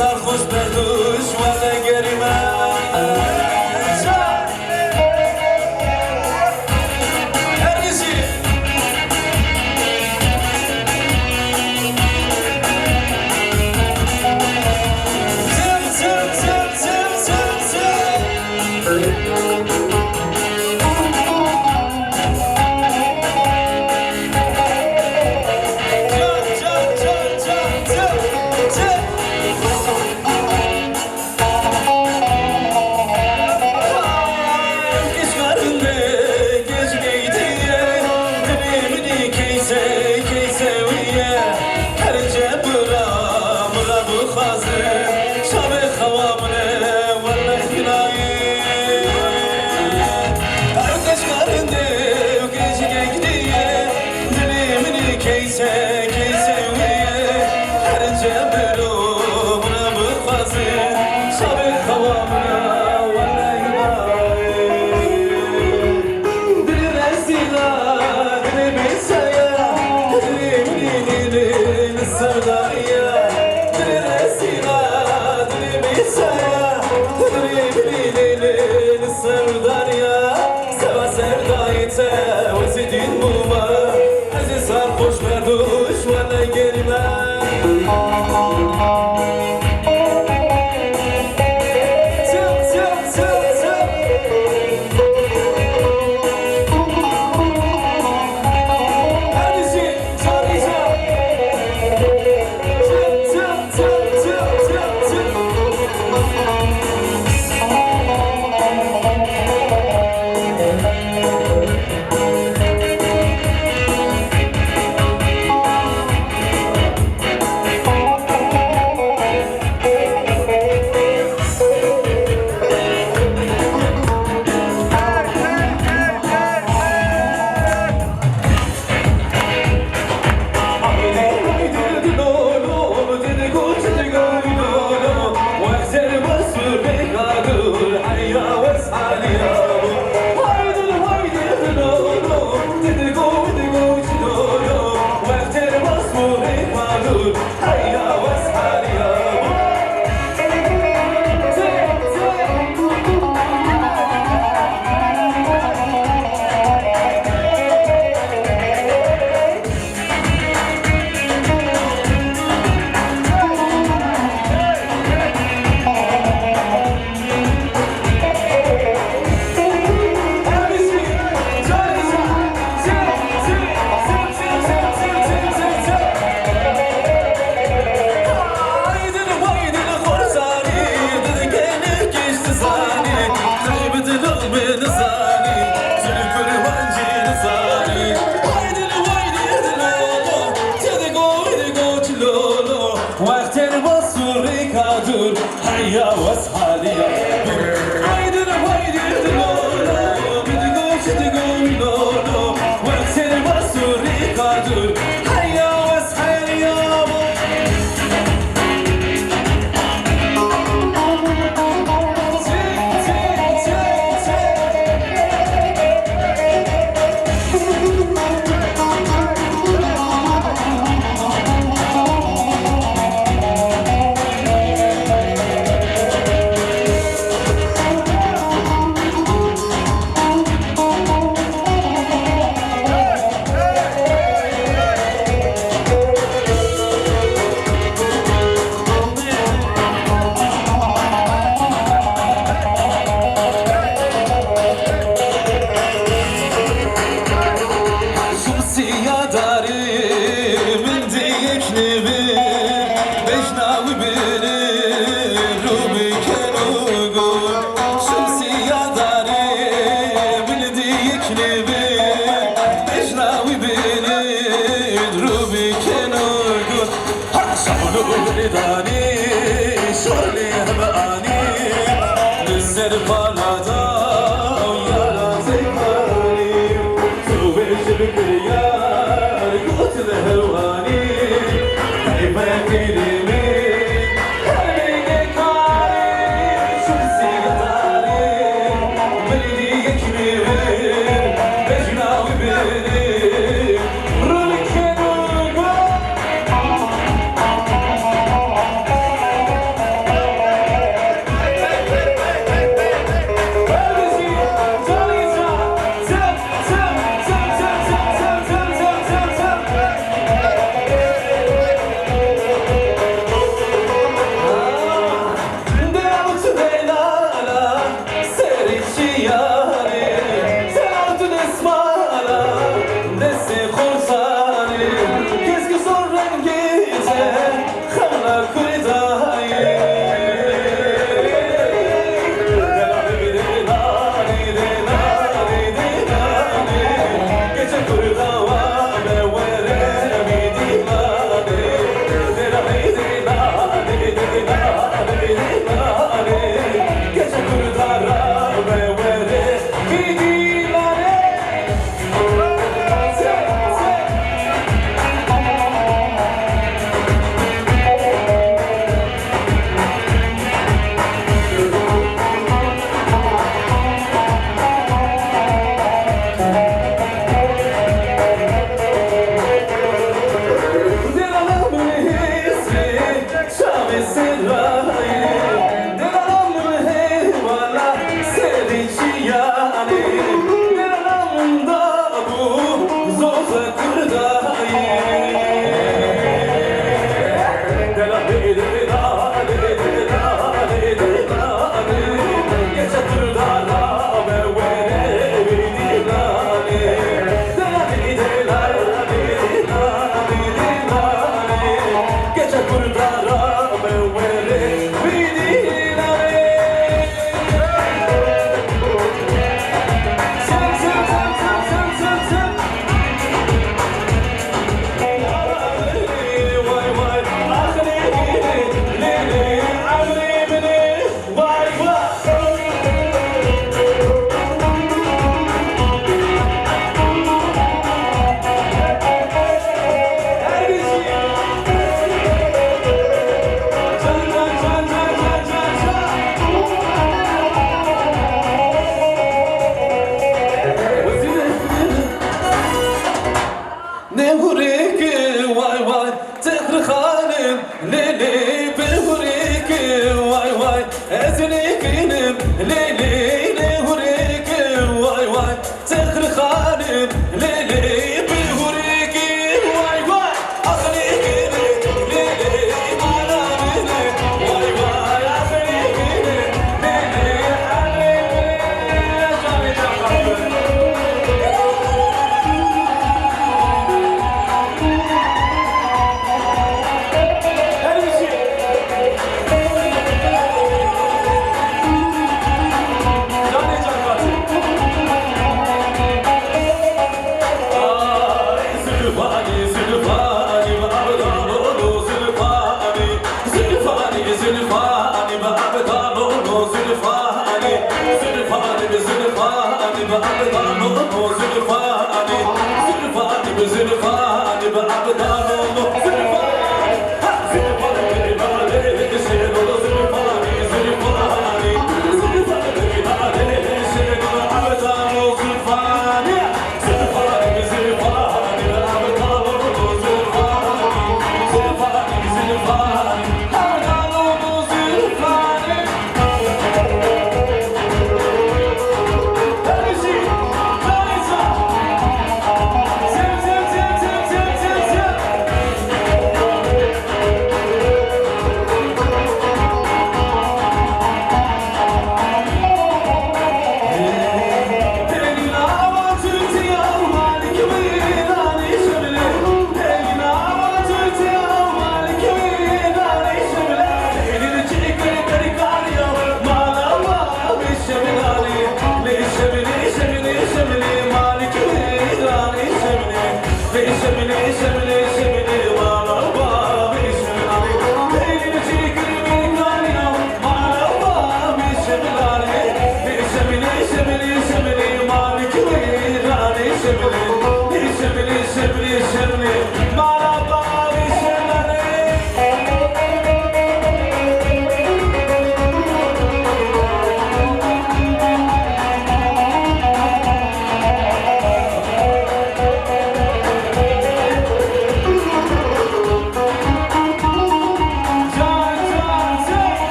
sarhoş berduş Valla gerime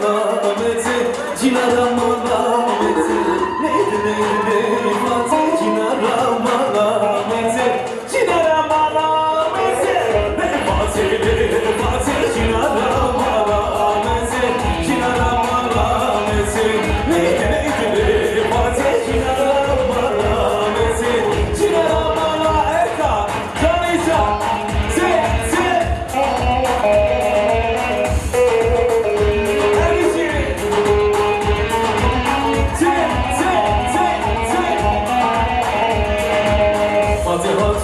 malameti Cinara malameti Neydi beyfati Cinara malameti Cinara malameti Beyfati Cinara malameti Cinara malameti Neydi beyfati Cinara malameti Cinara malameti Canisa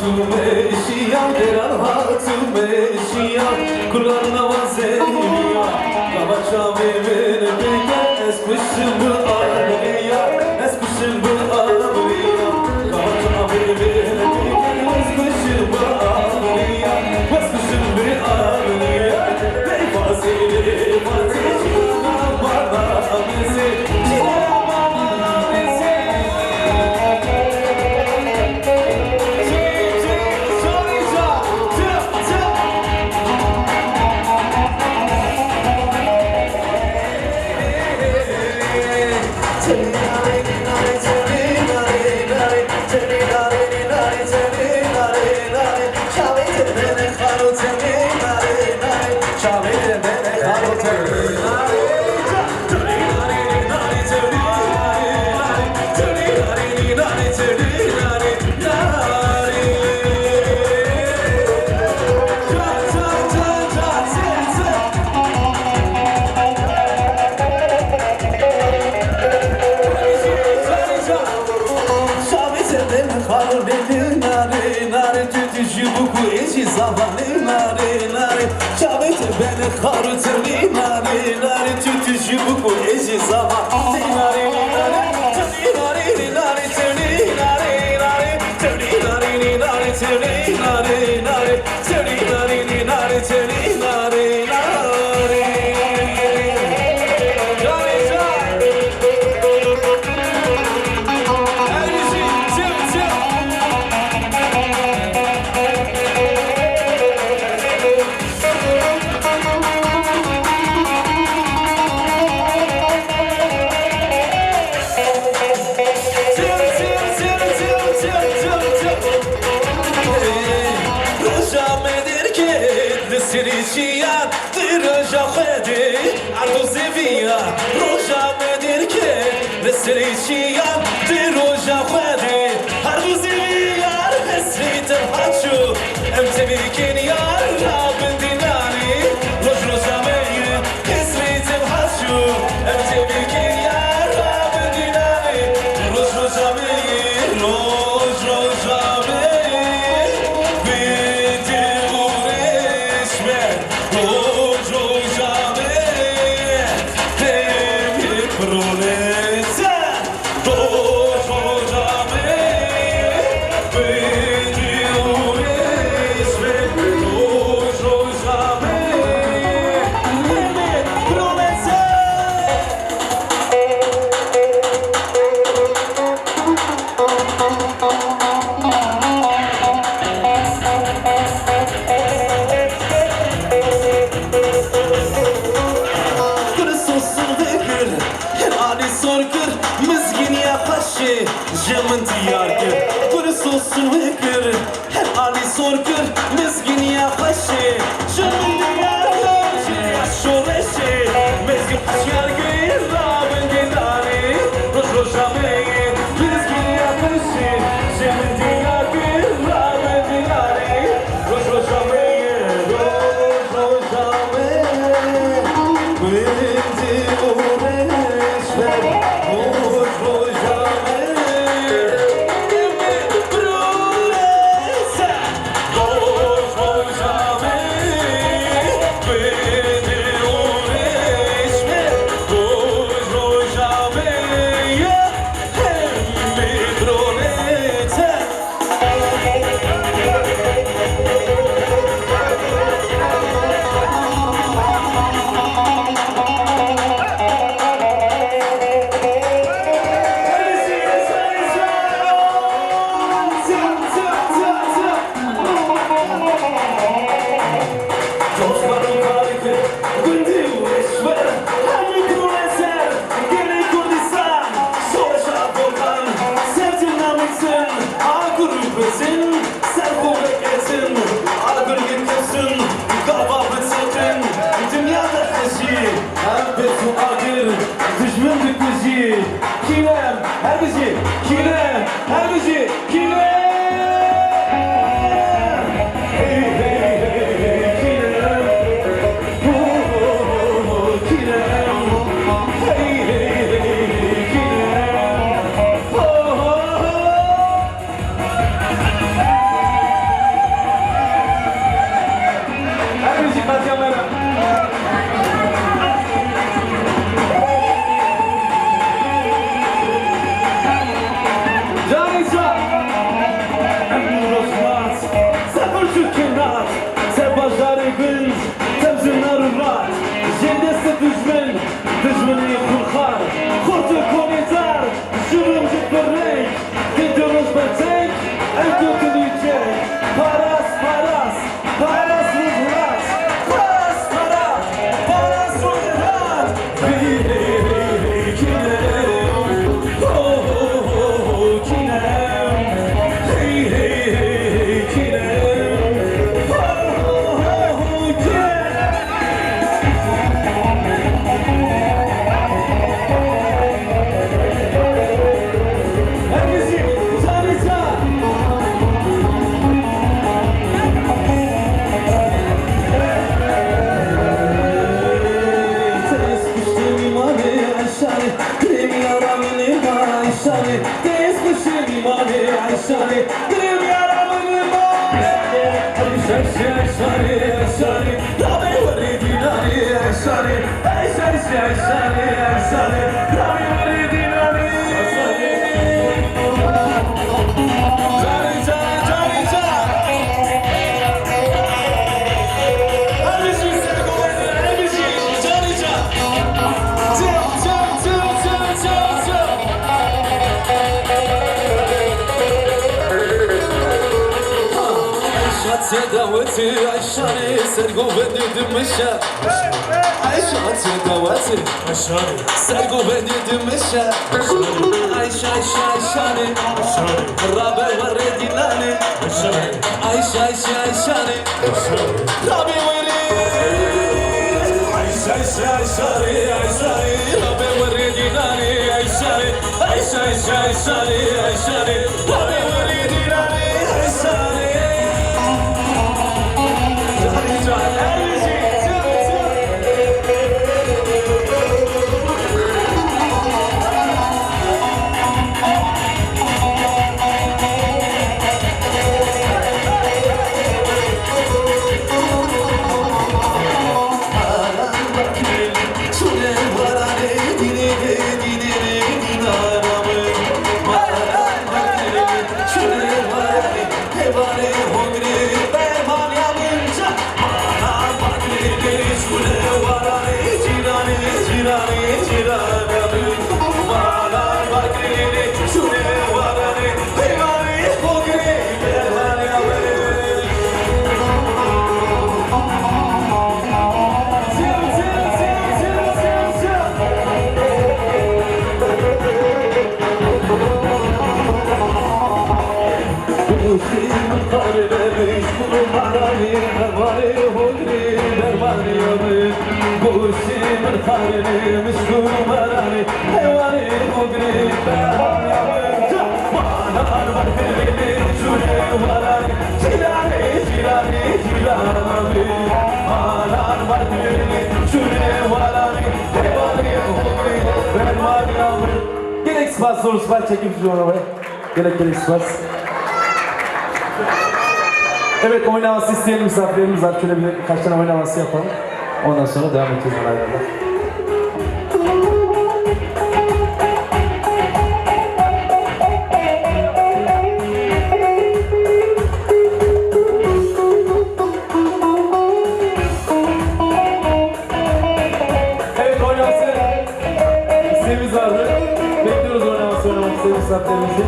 Meşiyam deran hatu meşiyam kullarına vazeliya Kavaça bebene beke eskuşum bu arabaya eskuşum bu arabaya Kavaça bebene beke eskuşum bu arabaya eskuşum bu arabaya Beyfasi beyfasi cinara bana amesi cinara bana amesi Sirician, Diraja Khedi, Ardo Sevilla, Roja Medirke, the Sirician, Diraja Khedi, Ardo Sevilla, Street of Hachu, MTV Kenya, Rabin Dinari, Roja Meyer, Street of Hachu, MTV Kenya, Rabin Dinari, Roja Meyer, Roja Meyer. Jemen diyargir, Kursosun vekir, her ali sorgir, mezgin ya khaşi. Jemen diyargir, şoreşi, mezgin haşyargir, rabin dinari, roja meyin, mezgin ya khaşi. Jemen diyargir, rabin dinari, roja meyin, roja meyin, bindi uğreşler, roja meyin. Oh düşman bitmişi. Kinem, her bir şey. Kinem, her bir şey. Kinem. Hey, hey, hey, hey, kinem. Oh, kinem. Hey, hey, hey, kinem. Oh. Her bir şey katyanlara. دشمنی خونخوار خورد کنی تر شروع جبرنگ که درست بتنگ انتو کنیچه پاراس پاراس پاراس روزهات پاراس پاراس پاراس روزهات هی هی هی هی کینم کینم هی هی هی کینم کینم دعوتي عشاني سرقوا بدي دمشة عشان دعوتي سرقوا بدي دمشة عشاني رابع وريدي لاني عشاني رابع وريدي عشاني رابع وريدي لاني عشاني رابع وريدي لاني عشاني Gerek spas soru spas çekip şu arabaya. Gerek spas. Evet, oynaması isteyen misafirlerimiz var. Şöyle birkaç tane oynaması yapalım. Ondan sonra devam edeceğiz olaylarla. Evet, oynaması isteğimiz vardı. Bekliyoruz oynaması isteyen misafirlerimizi.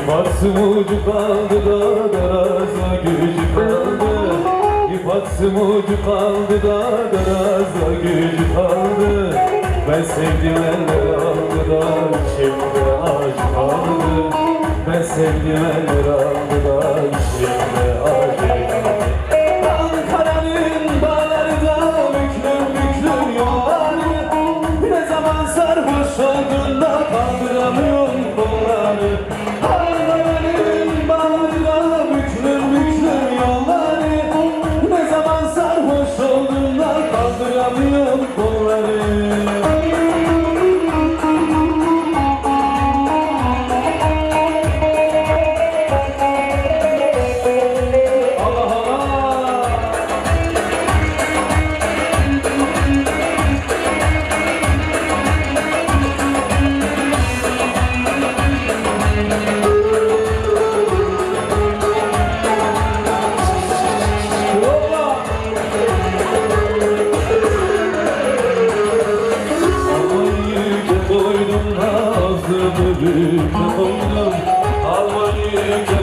Varsın ucu kaldı da daraza gücü kaldı. İp atsım ucu kaldı da daraza gücü kaldı. Ben sevdim eller aldı da şimdi acı kaldı. Ben sevdim eller aldı da şimdi acı kaldı. Ankara'nın bağlarda büklüm büklüm yolları. Ne zaman sarhoş olduğunda kaldıramıyorum kolları. Ankara'nın bağlarda büklüm büklüm yolları. Ne zaman sarhoş olduğunda kaldıramıyorum kolları.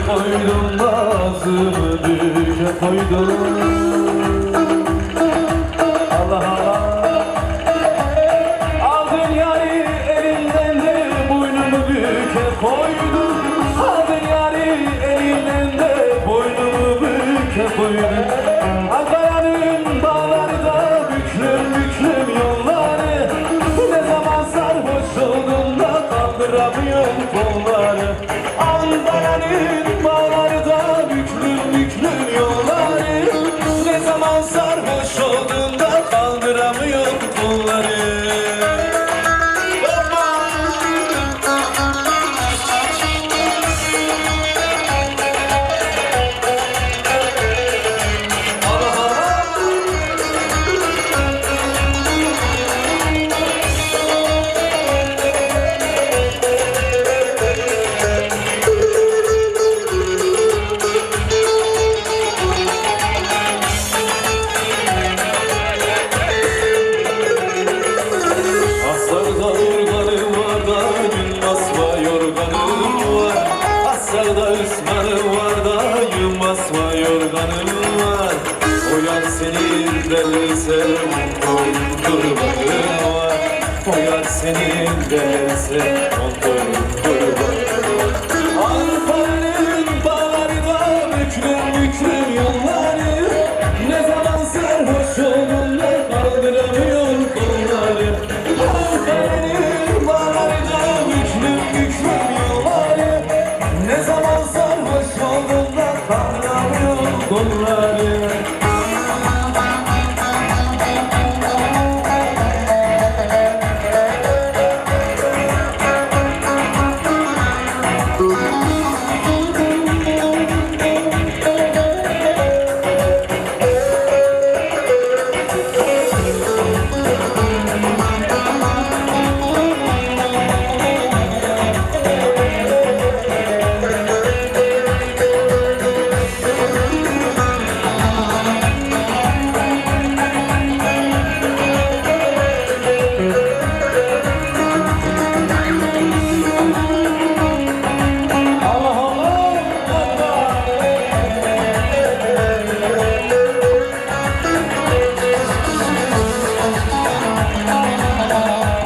Koydum ağzımı büke koydum. Allah Allah. Aldın yari elinden de boynumu büke koydum. Aldın yari elinden de boynumu büke koydum. Ankara'nın bağlarda büklüm büklüm yolları. Ne zaman sarhoş olduğunda kaldıramıyorum kolları. Ankara'nın bağlarda büklüm büklüm yolları. Ne zaman sarhoş olduğunda kaldıramıyorum kolları. Asarda ısmanım var da yılmazma yorganım var. O yar senin derse kurbanım var. O yar senin derse kurbanım var. Ankara'nın bağlarda büklüm büklüm yolları. Ne zaman sarhoş olduğunda kaldıramıyor kolları. Ankara'nın bağlarda büklüm büklüm yolları. Ne zaman sarhoş olduğunda kaldıramıyor kolları.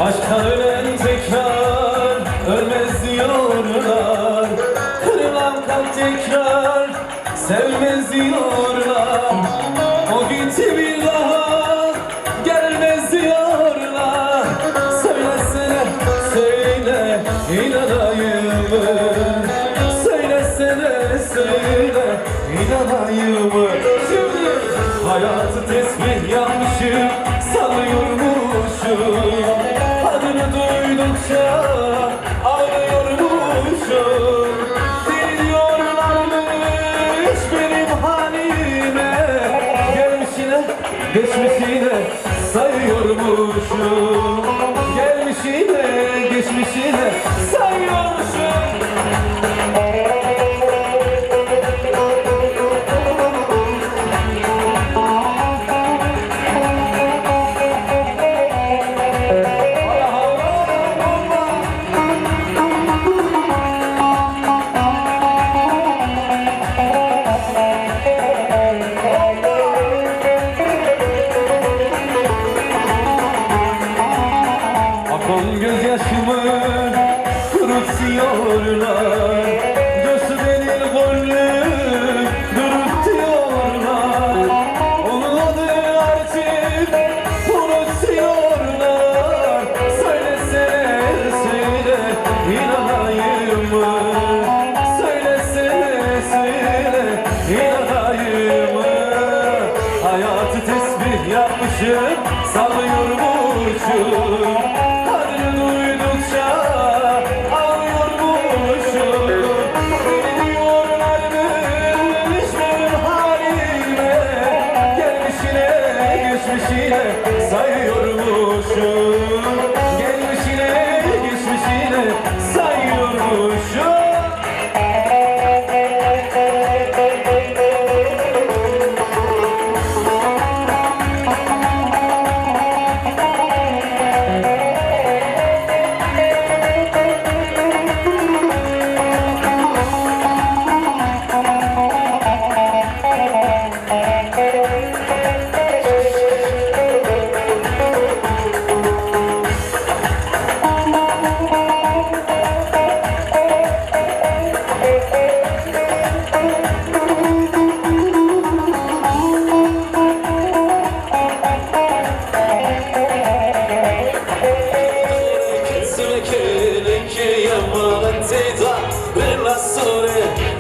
Aşktan ölen tekrar ölmez diyorlar. Kırılan kalp tekrar sevmez diyorlar. O gitti bir daha gelmez diyorlar. Söylesene söyle inanayım mı? Söylesene söyle inanayım mı? Şimdi hayatı tesbih yapmışım sanıyormuşum. Adını duydukça ağlıyormuşum. Biliyorlarmış benim halime. Gelmişine geçmişine sayıyormuşum. Gelmişine geçmişine sayıyormuşum. geçmişine sayıyormuşum. Gelmişine geçmişine sayıyormuşum.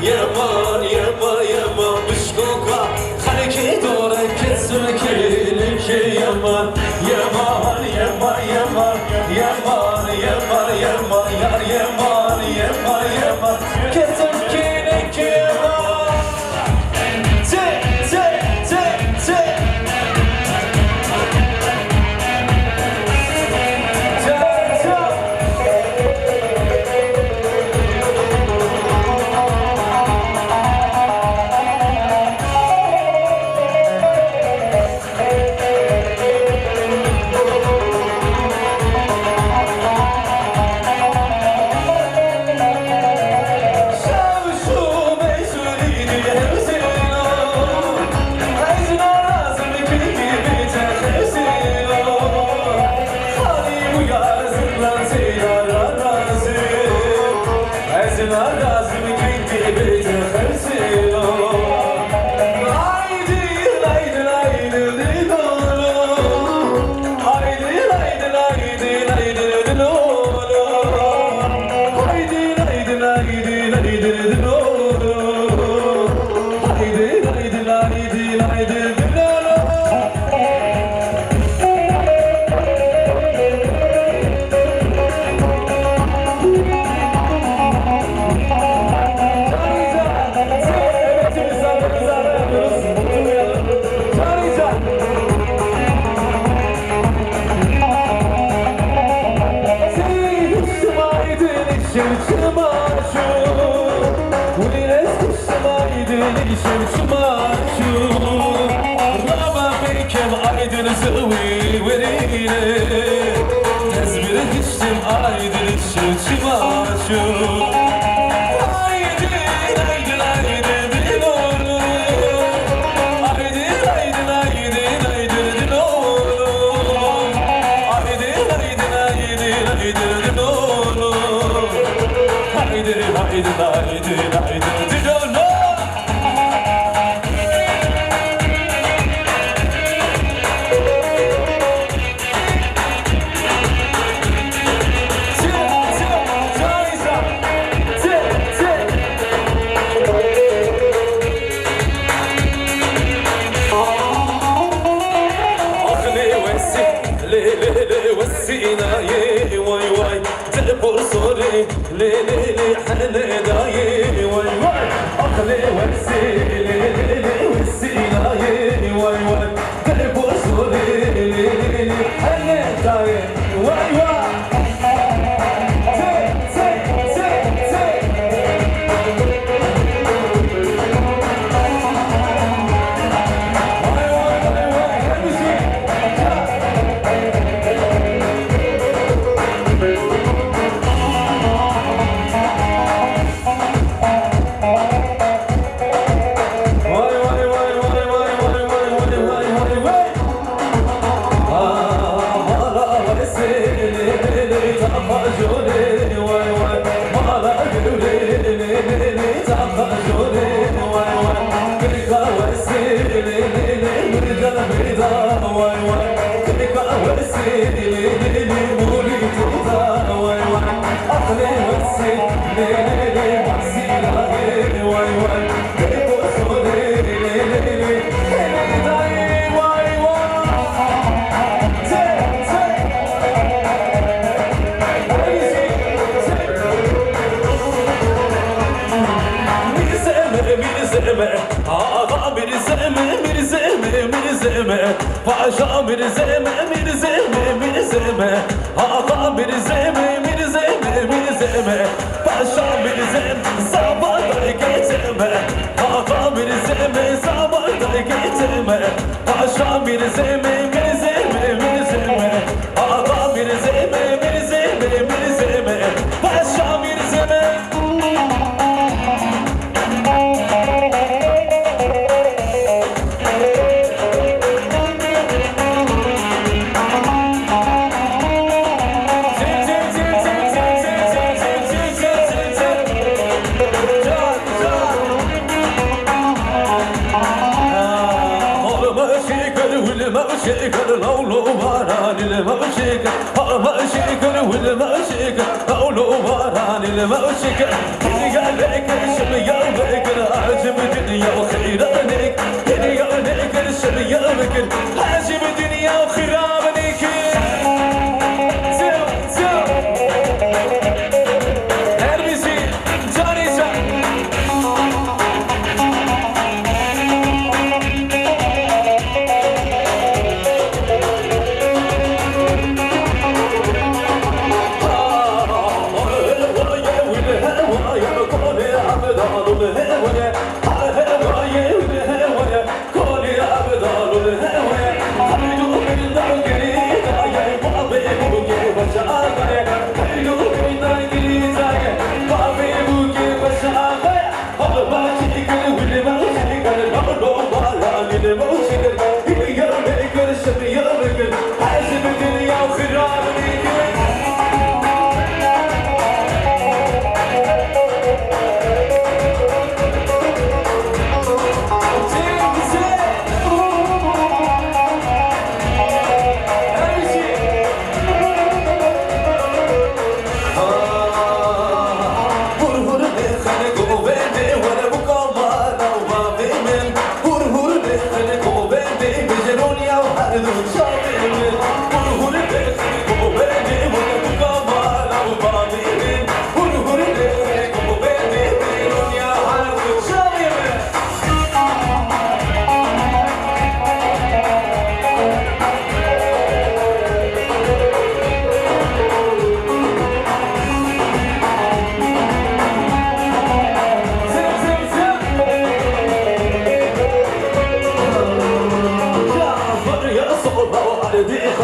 Yaman yaman yaman bışkuka hareket dora kesmek yaman yaman yaman yaman yaman yaman yaman yar yaman yaman yaman kesmek yaman te te te te bir zeme, ağa bir zeme, mirzeme Paşa mirzeme mirzeme Ağa mirzeme Paşa mirzeme sabahda geçeme Ağa mirzeme sabahda geçeme Paşa mirzeme Ağa mirzeme Paşa mirzeme شكر لولو باران المشكر مشكر والمشكر لولو باران المشكر يا لك الشم يا بكر عجب الدنيا وخيرانك يا لك الشم يا بكر عجب الدنيا وخيرانك هربسي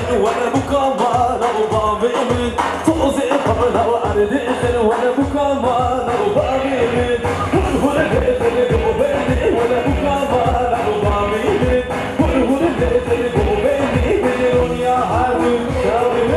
جاني وانا بكمان وبابي من فوزي قبل وعرضي وانا بكمان وبابي من ولا اللي وبيني وانا بكمان وبابي من ولا اللي وبيني بدون يا حبيب شاوي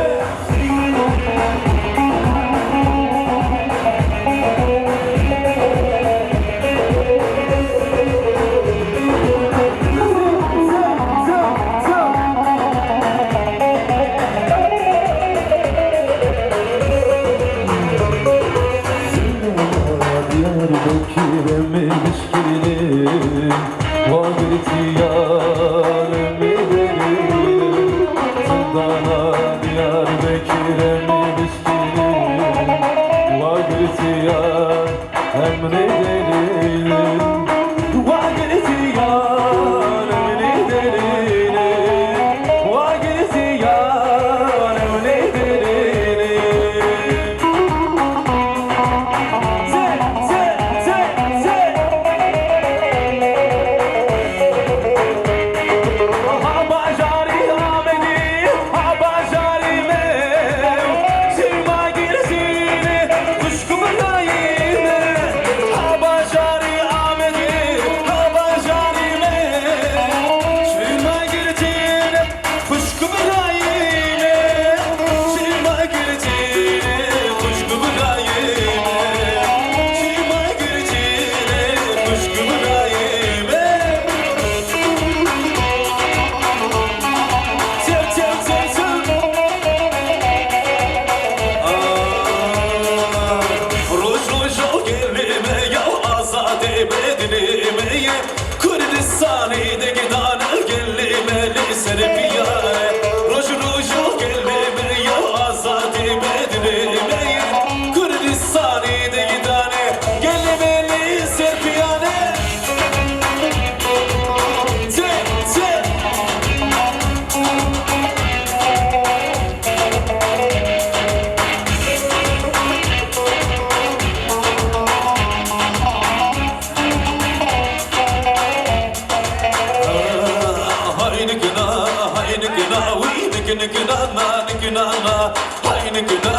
نانا هاي نكنا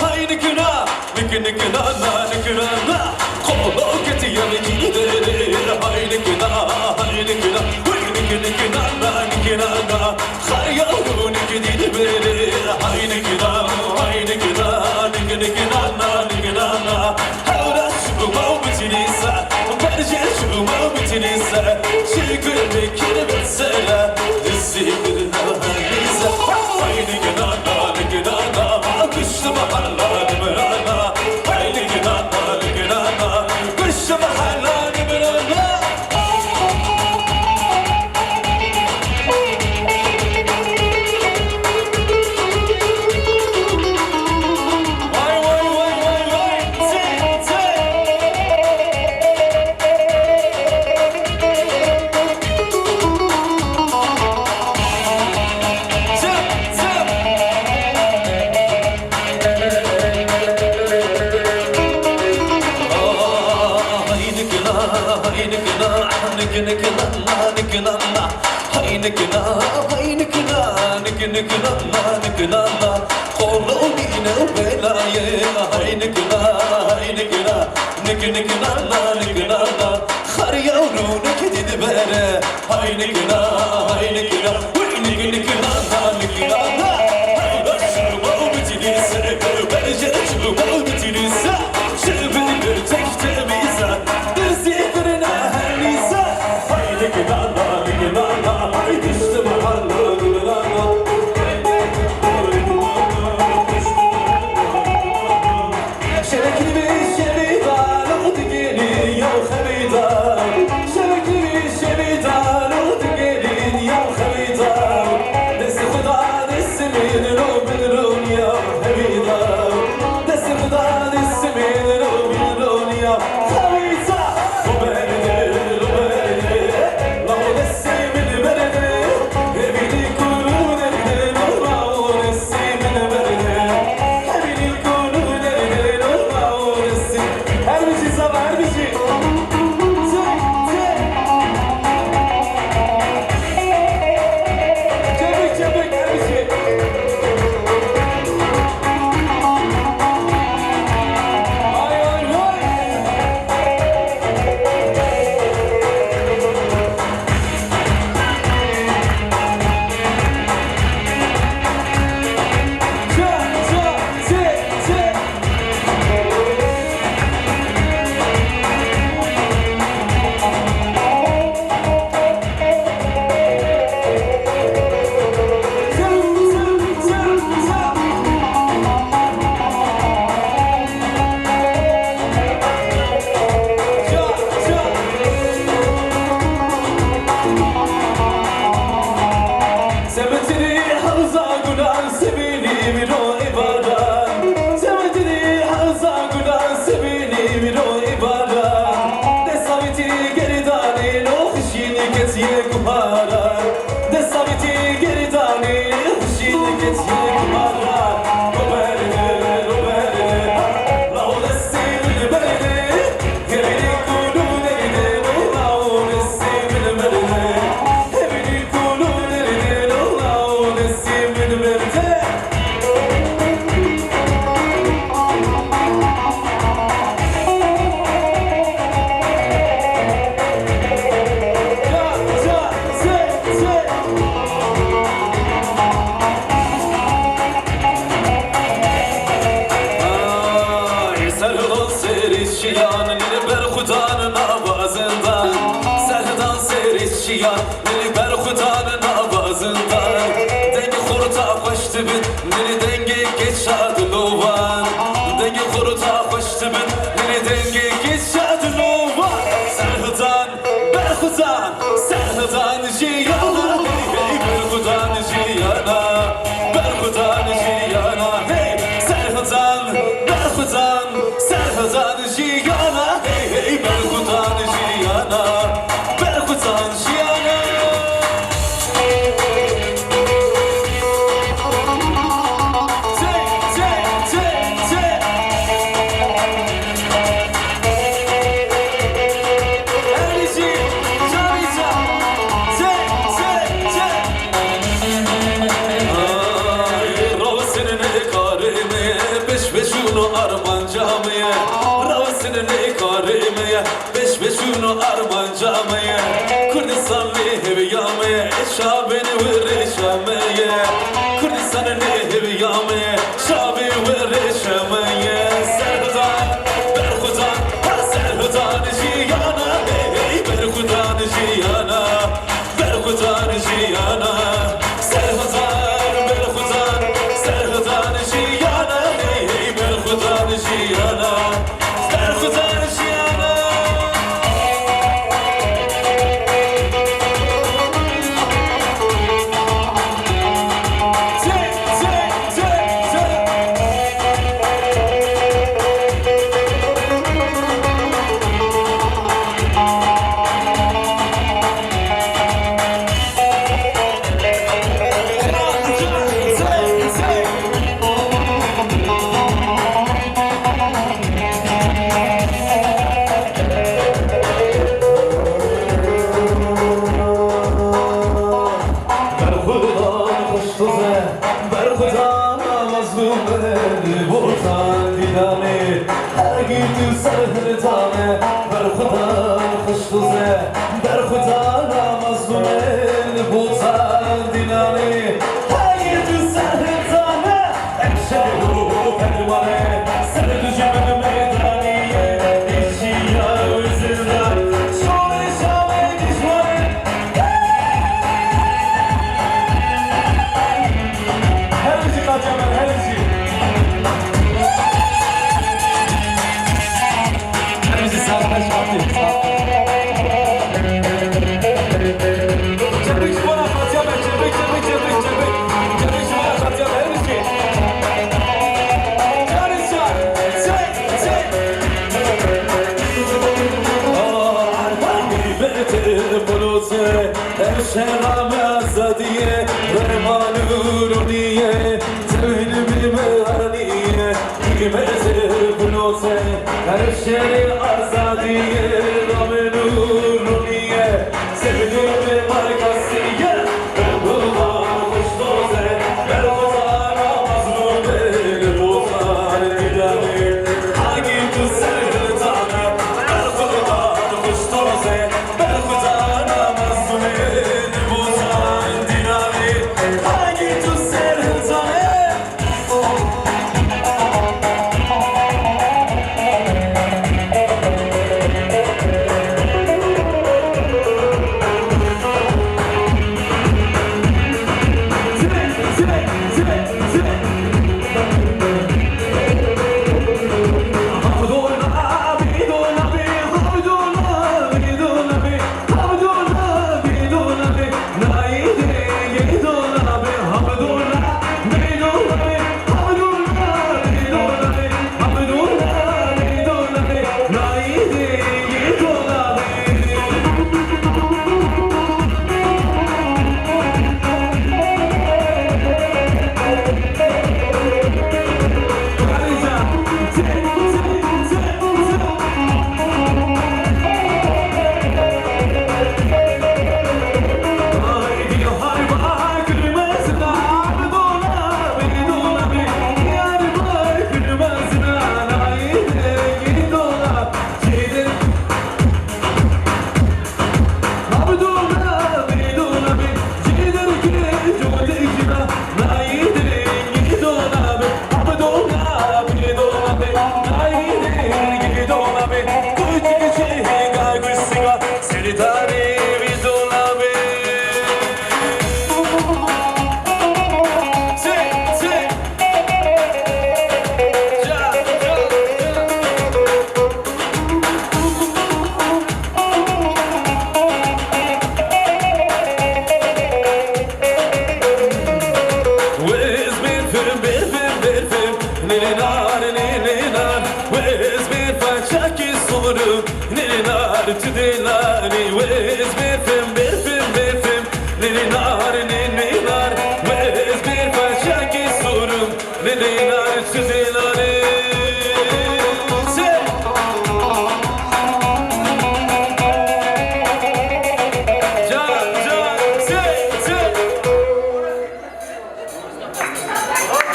هاي نكنا نكنا نكنا قولوا كتير جديد هاي نكنا هاي نكنا وين نكنا خيالون جديد بير هاي نكنا نكنا هورا شو ما بتنسى برجع شو ما بتنسى شكل بكر بتسلى الزبرنا هنسى هاي نكنا كش محلا نمرانا هاي نكنا كش محلا نمرانا نكنا قولوني نوبلاي هاي نكنا خريونو نكدي بره هاي نكنا وين نكنا هاي بشر ما بتنسى برجع شو ما بتنسى شبل برتك تميزة تسيبرنا هنسى هاي نكنا هاي تشتبه camiye Ravasını ne karimeye Beş beşunu arman camiye Kurdistanlı heviyame Şabini veri şameye Kurdistan'ı ne heviyame Şabi veri şameye Serhudan, Berhudan Serhudan jiyana Hey Berhudan jiyana Berhudan jiyana Serhudan, Berhudan Serhudan jiyana Hey Berhudan jiyana Serhudan jiyana Berhudan mazlum Burtan diname Her gün sahretane Berhudan kıştuze Berhudan mazlum Burtan diname Her gün sahretane Ekşeru pervane Serdücüm meydaniye Eşiya özürler Şöyle şöyle düşmane Hepsi kaçamam, hepsi. Hepsi sarhoş vakti. Çabuk şu bana kaçamam, çabuk. Çabuk şu bana kaçamam, hepsi. Yarışlar, çek. Armani beter bulutse, evşename azadiye, vermanuruniye, tevhidimi haraniye, kıymetir bulutse, evşeni azadiye, vermanuruniye, sevdiğimi markasiye, Berhudan kuştoze, Berhudan mazlum Berhudan didami, hangi tüsel tane, Berhudan kuştoze, Berhudan mazlum Berhudan didami, hangi tüsel tane.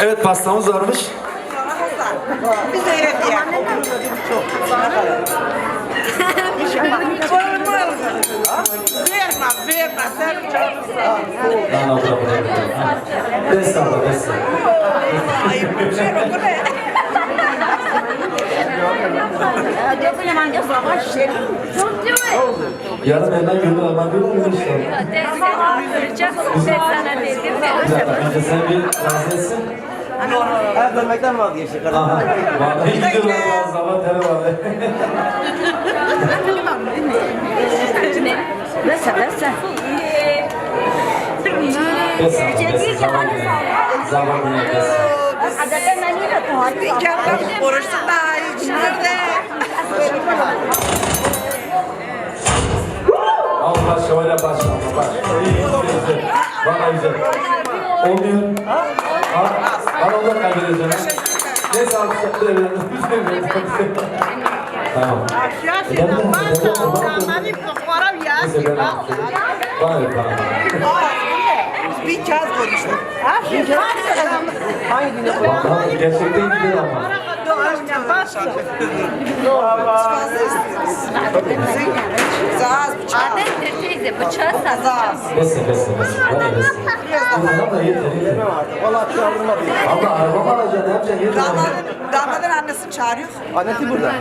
Evet, pastamız varmış. Biz de hediye. Verme, sen canım sağ ol. Bana bırak. Estağfurullah, Ay, bu şey bu ne? yarın evden gönül almak yok mu işte? Önce sen bir razı etsin. Her dönmekten vazgeçtik kardeşim. Aha, vallahi gidiyorlar o zaman tere vallahi. Zaman bırakız. Dikkat oruçsun daha içinde. Al başla öyle başla. İyi. Bana güzel. Olmuyor. Al onu da kaybedeceğim. Neyse alkışlar. Tamam. Neyse ben bana. Bir kez konuştuk. Hangi güne Vallahi gerçekten güzel ama. Besi. Bana besi. Bundan da yeter. Valla bir şey aldırmadı. Abla arabamı alacaksın. Ne yapacaksın? Yeter. Damadın annesini çağırıyor. Annesi burada.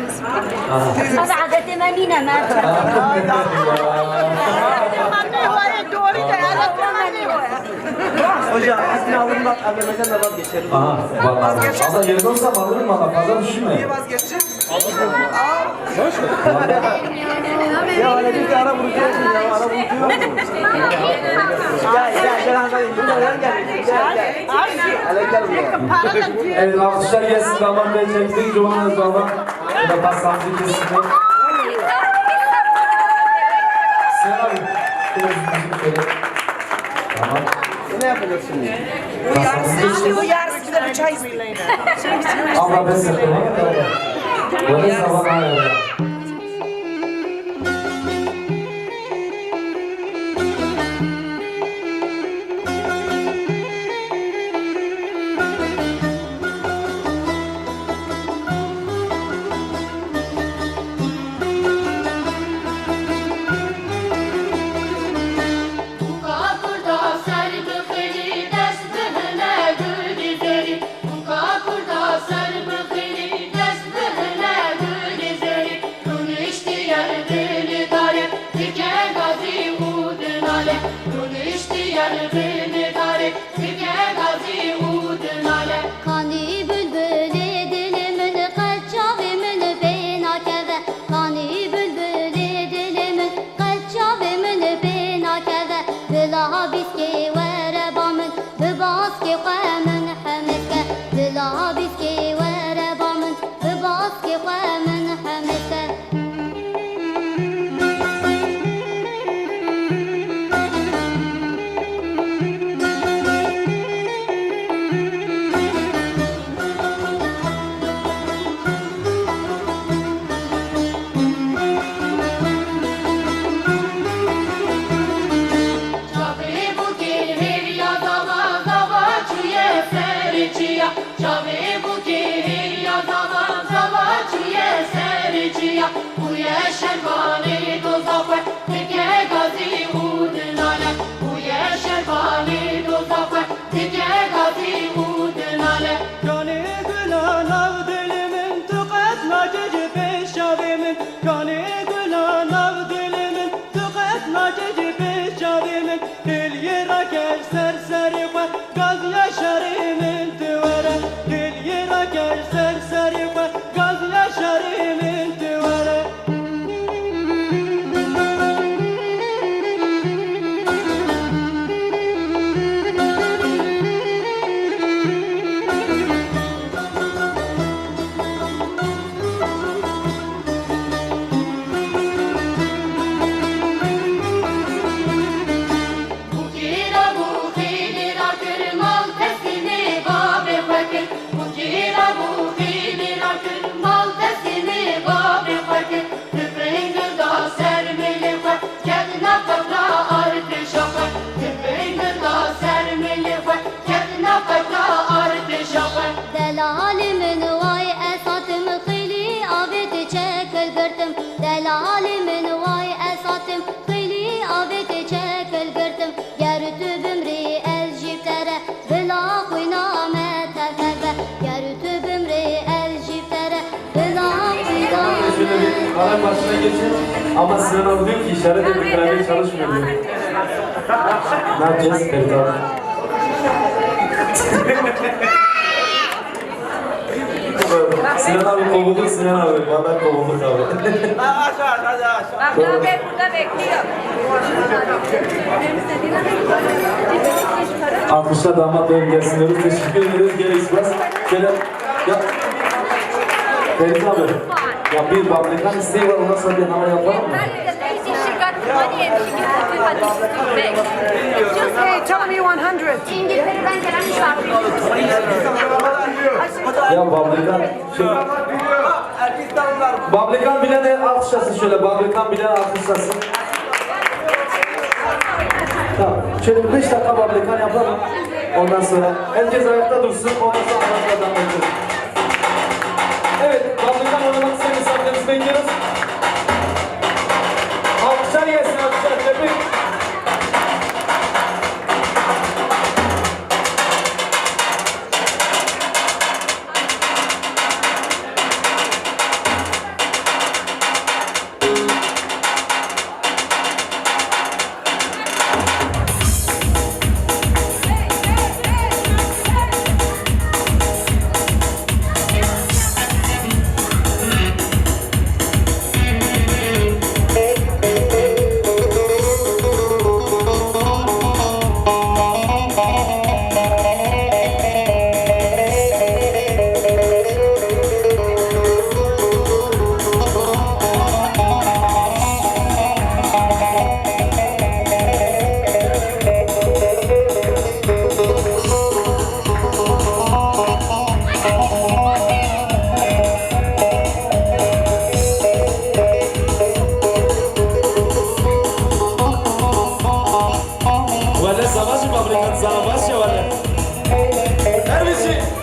Hocam aslında aldırmak evlenmekten de vazgeçelim. Aha, vallahi. Abla yerine olsam alırım valla. Fazla düşünme. Niye vazgeçecek? Ya öyle bir ara vuruyorsun ya. Ara vuruyorsun. Gel hanımefendi. Burada gel. Hele gel buraya. Evet, alkışlar gelsin. Damat Bey çektik. Cumanız damat. Şöyle pastanızı kesinler. Sinan abi. Şöyle. Tamam. Ne yapacağız şimdi? O yarısı bize bir çay istiyor. Abla ben sıkılma. Böyle zaman ayarlı. Kamera başına geçin. Ama Sinan abi diyor ki işaret edin, klavye çalışmıyor diyor. Ne yapacağız Ferit abi? Sinan abi kovulduk Sinan abi. Vallahi kovulduk abi. Bak ben burada bekliyorum. Alkışlar damat beyim gelsin diyoruz. Teşekkür ederiz. Gel Express. Şöyle ya. Ferit abi. Ya bir fabrikan isteği var. Ondan sonra bir nama yapalım mı? Hey, tell me 100. İngiltere'den gelen misafir. Ya fabrikan fabrikan bilene alkışlasın şöyle. Fabrikan bilene alkışlasın. Tamam. Şöyle 5 dakika fabrikan yapalım. Ondan sonra herkes ayakta dursun. Ondan sonra fabrikadan bekliyoruz. Evet, fabrikan oynamak isteyen misafirlerimizi bekliyoruz. Alkışlar gelsin, alkışlar. Tebrik. ولا زواج فابريكان زواج ولا امشي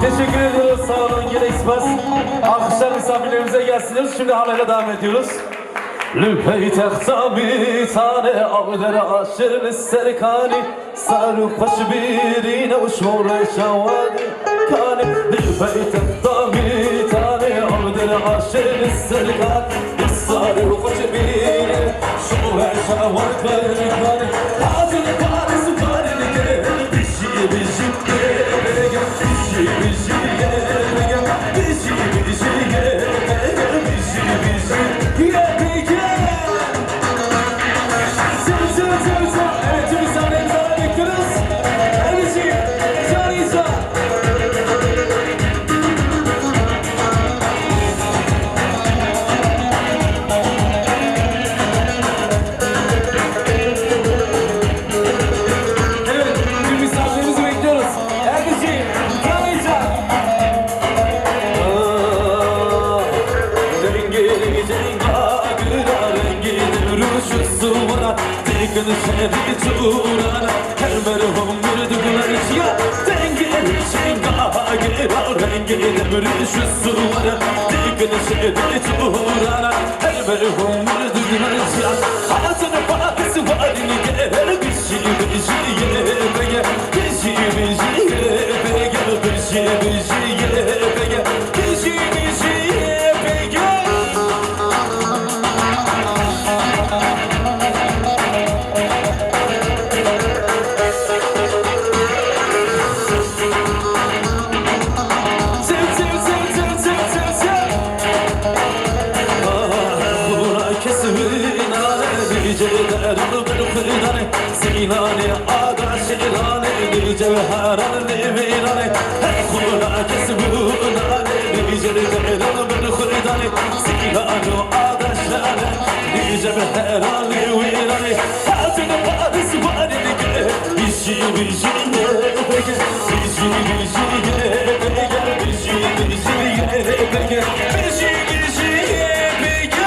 Teşekkür ediyoruz. Sağ olun. Gerek ispas. Alkışlar misafirlerimize gelsinler. Şimdi halayla devam ediyoruz. Lüpey tehtabi tane avdere aşırı serkani Sarı paşı birine uçmore şavadi kani Lüpey tehtabi tane avdere aşırı serkani Sarı paşı birine şovre şavadi kani Hazır karısı karını gel Dişi bişi gel Dişi bişi gel Dişi bişi gel Dişi bişi gel Şehri çuğrana her merhum mürdüğüne içya Dengeli şenga gira rengine mürüşü suvara Dengeli şehri çuğrana her merhum mürdüğüne içya Hayatını bakısı valini gel Bişi bişi yebege Bişi bişi yebege Bişi bişi yebege Bişi bişi yebege Sinane aga şirane bir cevheran devirane Hey kula kesbunane bir cevheran bir khurdane Sinane aga şirane bir cevheran devirane Hatun padis varine gel Bişi bişi yebege Bişi bişi yebege Bişi bişi yebege Bişi bişi yebege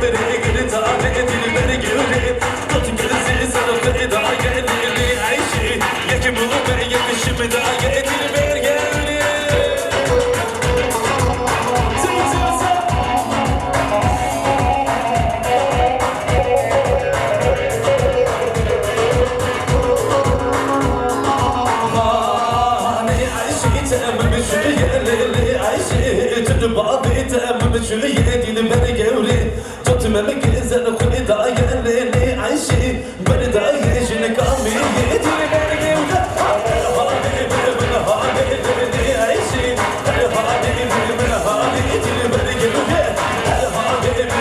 Dilberi gülü, tane dilberi gülü, tut gözü sarı feda gel. من بابي تأمم شو يدي لبني جوري جت من جزن خلي داير لي عايشي بني داير جن كامي يدي لبني جوري هادي من هادي لي عايشي هادي من هادي لبني جوري هادي من هادي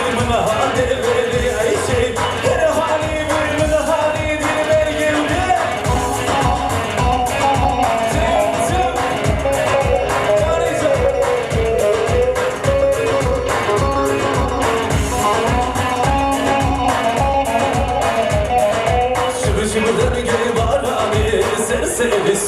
لي عايشي هادي من هادي لبني جوري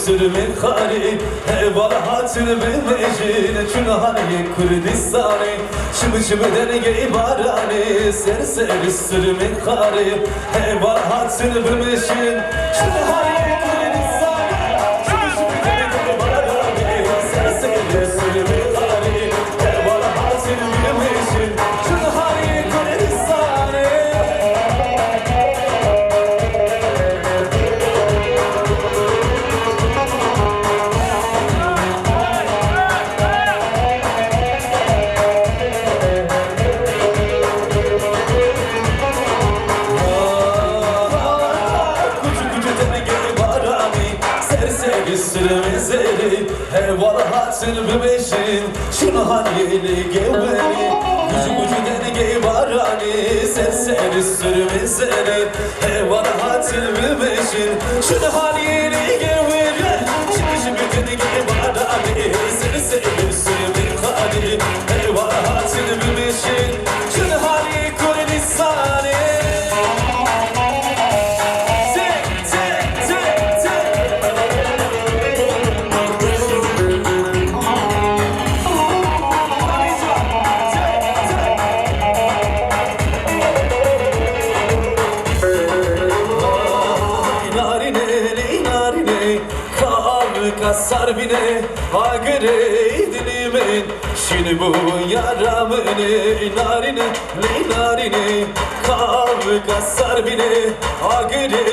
Sürmen khari Evalahatın bilmecin Çunhani Kürdistan'ı Şımden geybarani Serseri sürmen khari Evalahatın bilmecin Çunhani Kürdistan'ı Şımden geybarani Serseri sürmen khari Evalahatın bilmecin Çunhani Kürdistan'ı Sürmezeli Evalahatın bebeşin Şunu haniyeli geveli Gücü gücüden geybarani Serseri sürmezeli Evalahatın bebeşin Şunu haniyeli geveli Gücü gücüden geybarani Serseri sürmezeli Evalahatın bebeşin Şunu haniyeli Kürdistan'ı Kasar bine agere dilimin Şimdi bu yaramını narine narine Kav kasar bine agere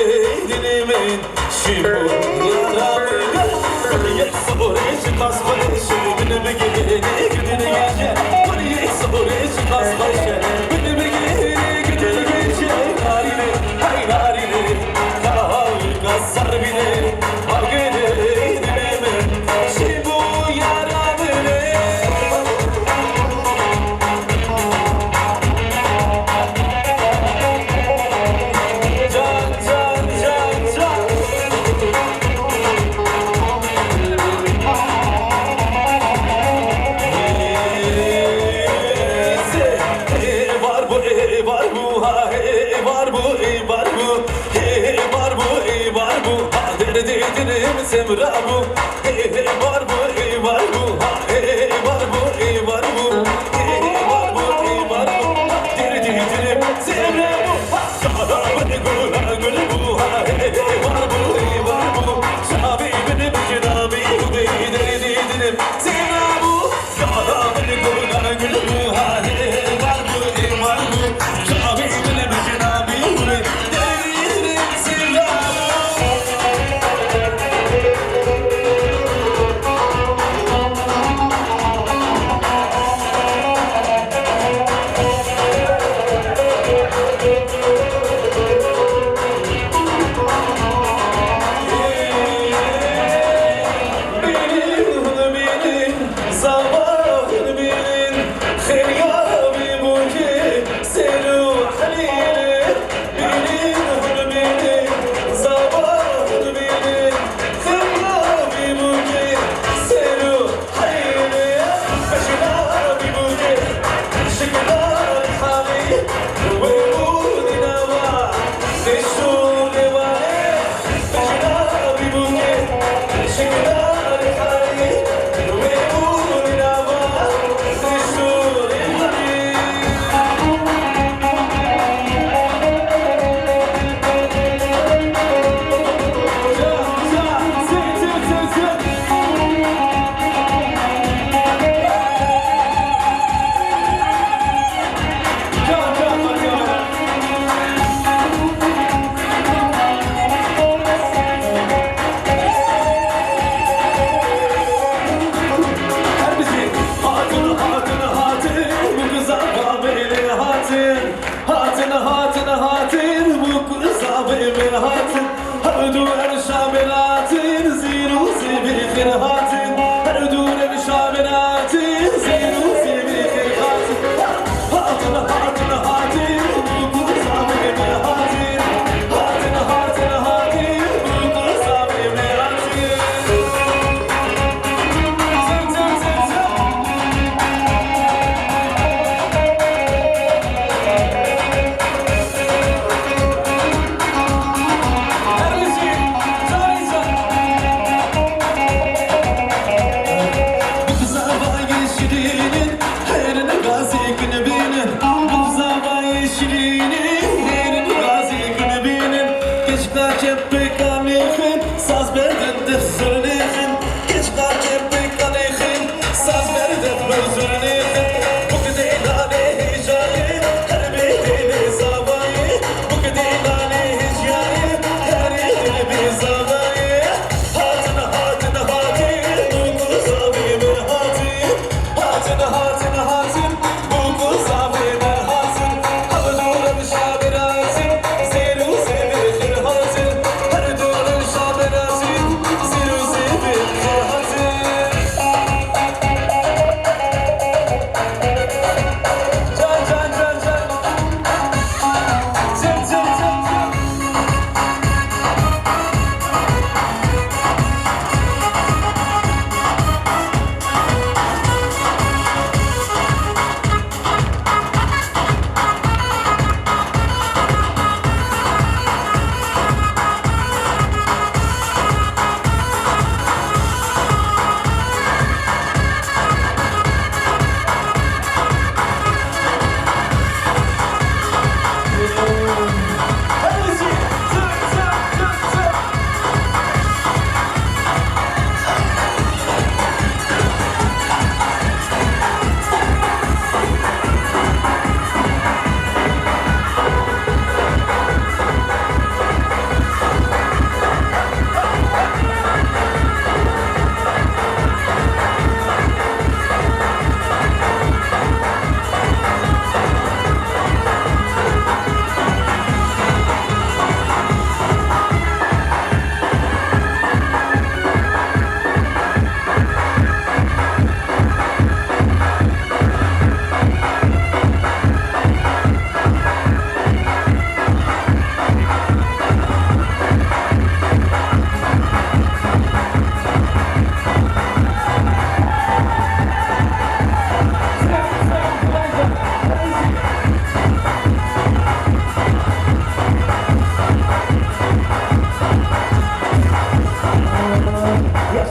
dilimin Şimdi bu yaramını Kuniye sabore çıkmaz barışı Günümü geleni güdünü gece Kuniye sabore çıkmaz barışı Günümü geleni güdünü gece Narine hay narine Kav kasar bine agere Semra bu, var bu, var bu, var bu, var bu, var bu, var bu, diri diri semra bu, şahı gül gül bu, var bu, var bu, şabi benim cinabi bu, diri diri semra bu, şahı gül gül bu, var bu, var bu, şabi benim cinabi bu, diri diri semra bu. دور شاملاتين زيرو زيبي خيراتين هر دور شاملاتين زيرو زيبي خيراتين هاتنا هاتنا هاتين بوكو زامي هاتين هاتنا هاتنا هاتين بوكو زامي هاتين زم زم زم زم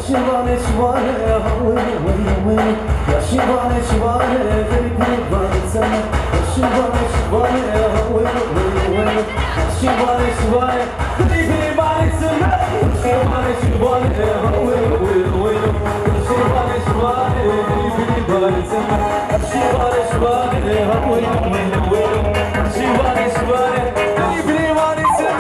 Shivane, Shivane, wait, wait. Ya Shivane, Shivane, very good, but it's a Shivane, Shivane, wait, wait. Shivane, Shivane, very good, but it's a Shivane, Shivane, wait. Shivane, Shivane, very good, but it's a Shivane, Shivane, wait. Shivane, Shivane, very good, but it's a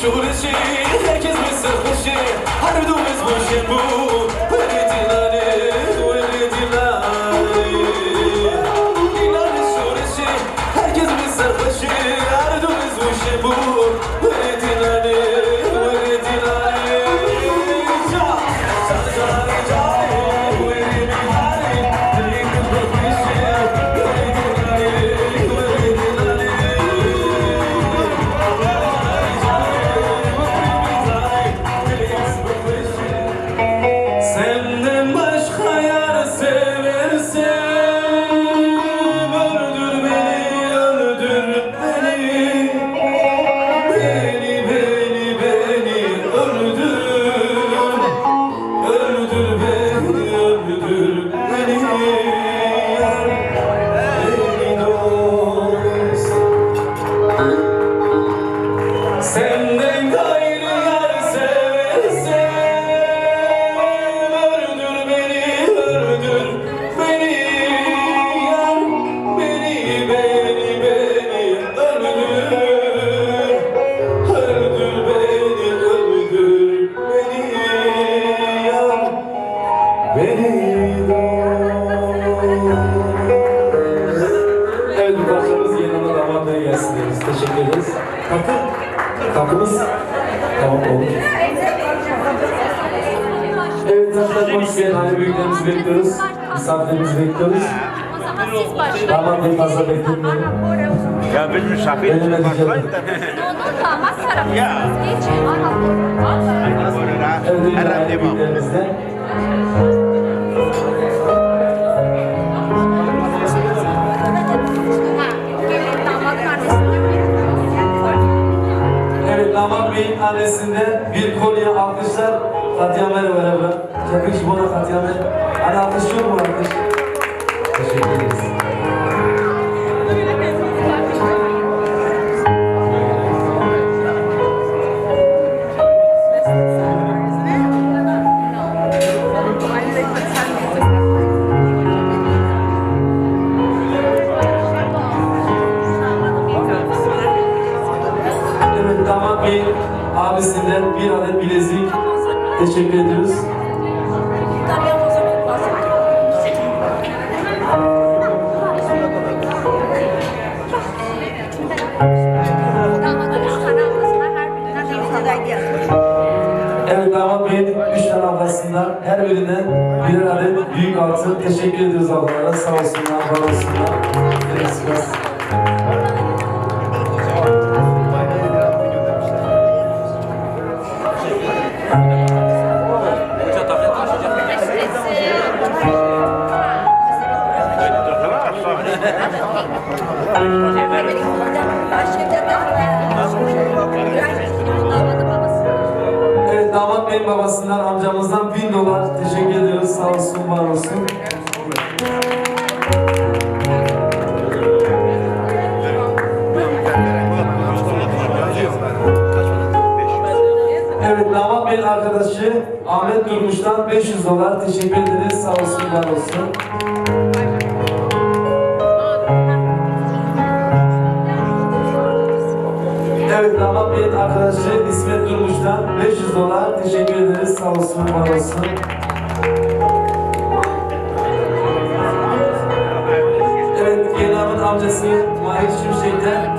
şuresi herkes mi sarhoşu her dumuz boşu bu Veridilani veridilani İnanı şuresi herkes mi sarhoşu her dumuz boşu bu Veridilani veridilani Senden başka yar seversem öldür beni, öldür beni Beni, beni, beni öldür Öldür beni, öldür beni Yar beni dost Senden gayrı yar seversem öldür beni, öldür beni Yar beni, beni, beni öldür Öldür beni, öldür beni Yar beni dost Evet, bu parçamız yanına damat bey gelsin diyoruz. Teşekkür ederiz. Kapımız tamam oldu. Evet, taşlar hoş geldin. Hani büyüklerimizi bekliyoruz. Misafirlerimizi bekliyoruz. O zaman siz başlayın. Damat bey fazla bekletmeyelim. Ya biz misafir Benim başlayın da. Onun damat tarafı. Geçin. Evet, Herhalde devam. büyüklerimizden. Gelin damadın annesinden Evet, damat beyin annesinden bir kolye alkışlar. Katiyamer'e beraber. Çakış bana Katiyamer. Hani alkış yok mu alkış? Teşekkür ederiz. Evet, damat beyin abisinden bir adet bilezik. Teşekkür ediyoruz. damadın 3 tane ablasına her birinden Evet, damat beyin 3 tane ablasından her birinden birer adet büyük altın. Teşekkür ediyoruz ablalara. Sağ olsunlar, var olsunlar. Teşekkür. Evet, damat beyin babasından, amcamızdan $1000 teşekkür ediyoruz. Sağ olsun, var olsun. Evet, damat beyin arkadaşı Ahmet Durmuş'tan $500 teşekkür ederiz. Sağ olsun, var olsun. Evet, damat beyin arkadaşı İsmet Durmuş'tan $500 teşekkür ederiz. Sağ olsun, var olsun. Evet, Genel'in amcası Mahir Şimşek'ten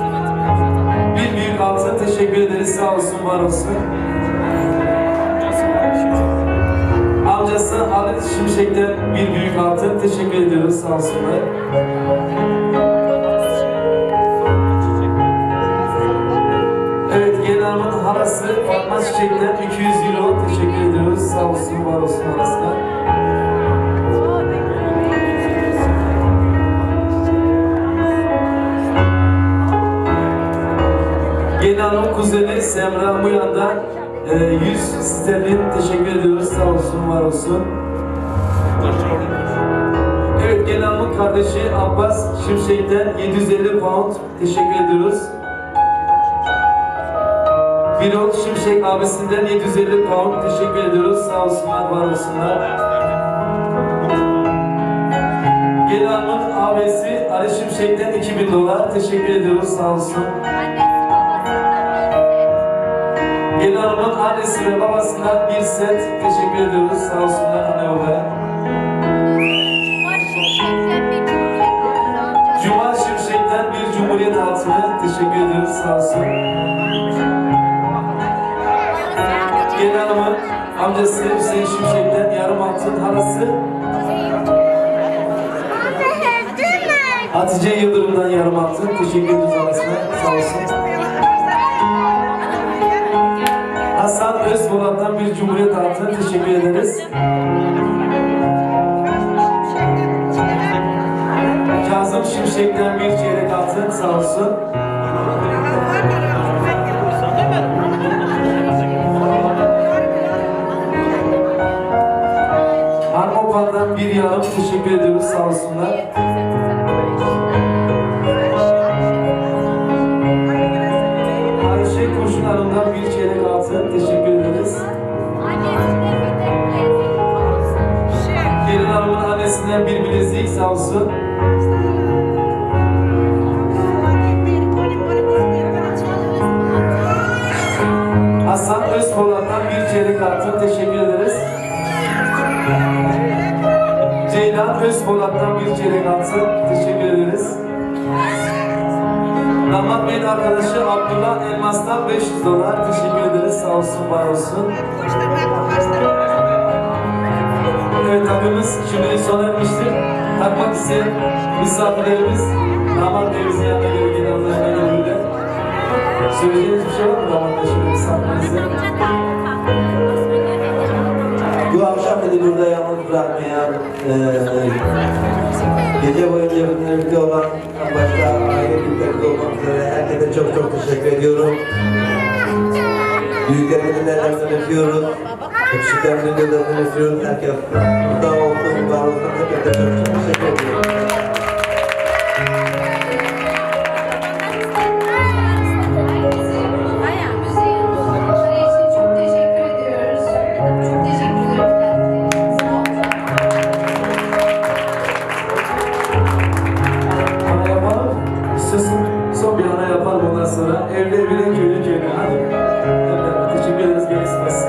bir büyük altın teşekkür ederiz. Sağ olsun, var olsun. Amcası Halit Şimşek'ten bir büyük altın teşekkür ediyoruz. Sağ olsunlar. Evet, Genel'in halası Fatma Çiçek'ten €200 teşekkür ediyoruz. Sağ olsun, var olsun halasına. Genel'in kuzeni Semra Muyan'dan 100 sterlin teşekkür ediyoruz. Sağ olsun, var olsun. Evet, Genel'in kardeşi Abbas Şimşek'ten 750 pound teşekkür ediyoruz. Birol Şimşek abisinden 750 pound teşekkür ediyoruz. Sağ olsunlar, var olsunlar. Genel'in abisi Ali Şimşek'ten $2000 teşekkür ediyoruz. Sağ olsun. Annesi babasından Gelin hanımın annesi ve babasından bir set teşekkür ediyoruz. Sağ olsunlar anne babaya. Cuma Şimşek'ten bir Cumhuriyet altını teşekkür ediyoruz. Sağ olsun. Gelin hanımın amcası Hüseyin Şimşek'ten yarım altın, halası Hatice Yıldırım'dan yarım altın. Teşekkür ediyoruz halasına. Sağ olsun. Hasan Özpolat'tan bir Cumhuriyet altını teşekkür ederiz. Kazım Şimşek'ten bir çeyrek altın. Sağ olsun. Harmopan'dan bir yarım teşekkür ediyoruz. Sağ olsunlar. Ayşe Kurşun Hanım'dan bir çeyrek altın teşekkür ederiz. Gelin Hanım'ın annesinden bir bilezik sağ olsun. Hasan Özpolat'tan bir çeyrek altın teşekkür ederiz. Ceylan Özpolat'tan bir çeyrek altın teşekkür ederiz. Damat Bey'in arkadaşı Abdullah Elmas'tan 500 dolar teşekkür ederiz. Sağ olsun, var olsun. Evet, takımız şimdi sona ermiştir. Takmak isteyen misafirlerimiz Damat Bey'imizin yanına gelip yine anlaşma yoluyla. Söyleyeceğiniz bir şey var mı Damat Bey şimdi misafirlerimize? Bu akşam beni burada yalnız bırakmayan, gece boyunca birlikte olan, başta aile büyüklerinde olmak üzere herkese çok çok teşekkür ediyorum. Büyüklerimizin ellerinden öpüyoruz. Küçüklerimizin gözlerinden öpüyoruz. Herkes burada olsun, var olsun. Hepinize çok çok teşekkür ediyorum. Ana yapalım. İstiyorsun son bir ana yapalım ondan sonra. Evde evine köylü köyüne. Hadi. Evet, teşekkür ederiz. Gelişmez.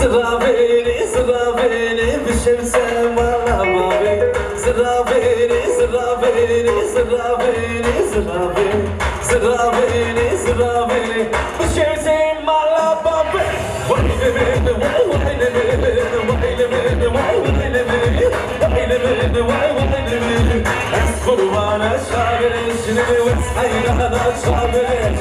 Zraveni bişevsem alabavi Zraveni bişevsem alabavi Es kurbana şabirin şimdi ve sayrana şabirin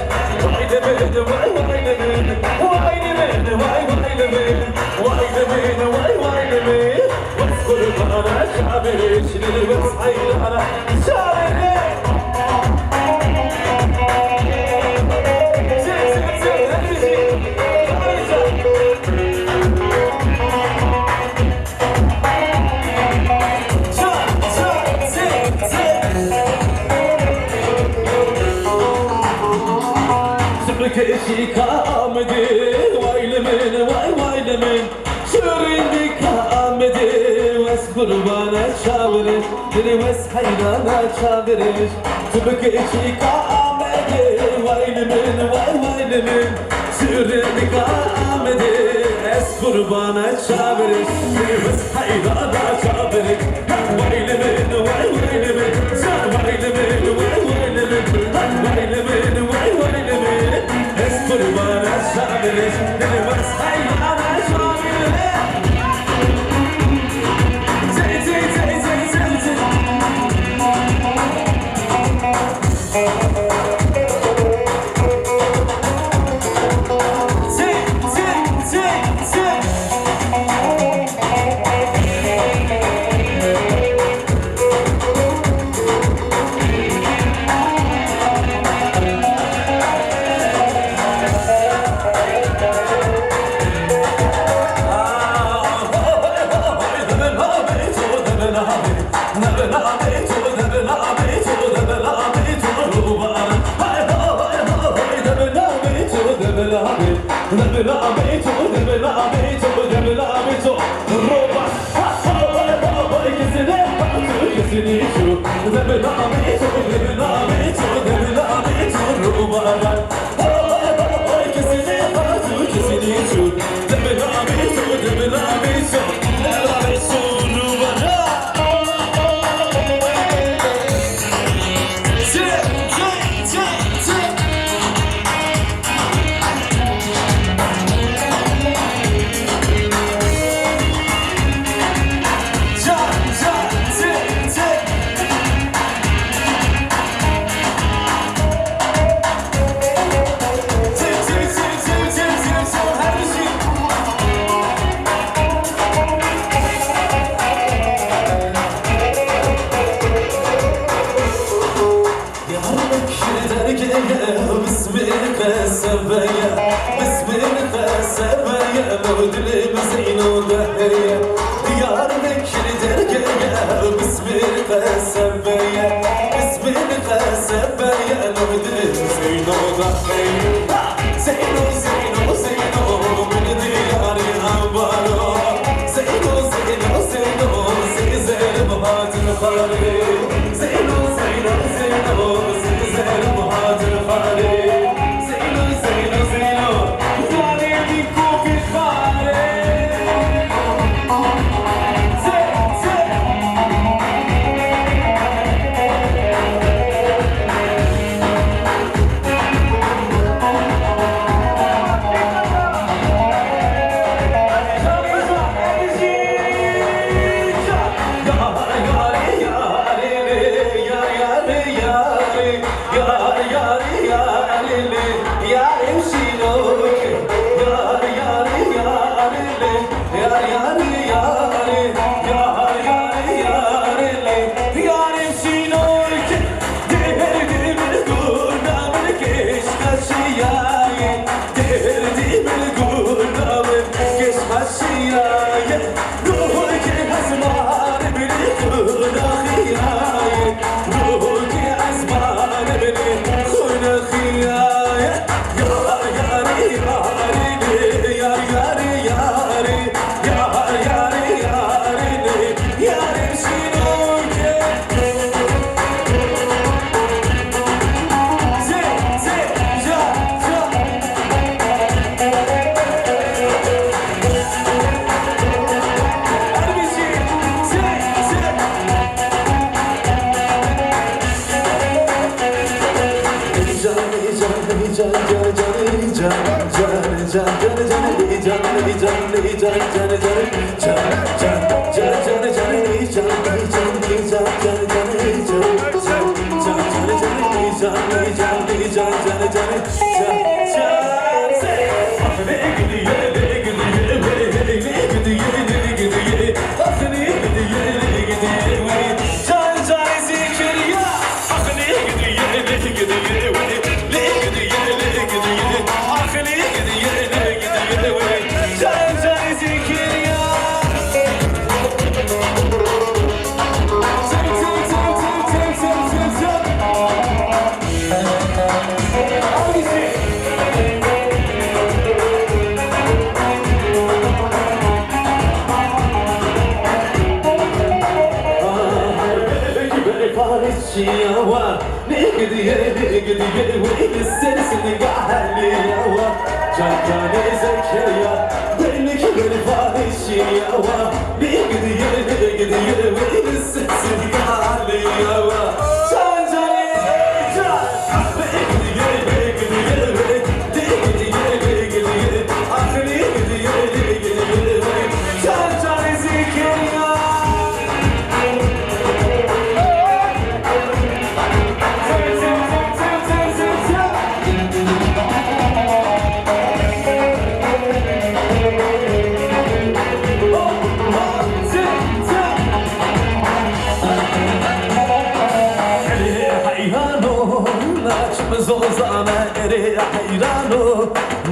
Keşi kamedi vaylemin vaylemin şürindi kamedi ves kurbana çavirin dili ves hayrana çavirin keşi kamedi vaylemin vaylemin şürindi kamedi ves kurbana çavirin dili ves hayrana çavirin vaylemin vaylemin sen vaylemin vaylemin vaylemin es kurbana şabirin dili ves hayrana çavirin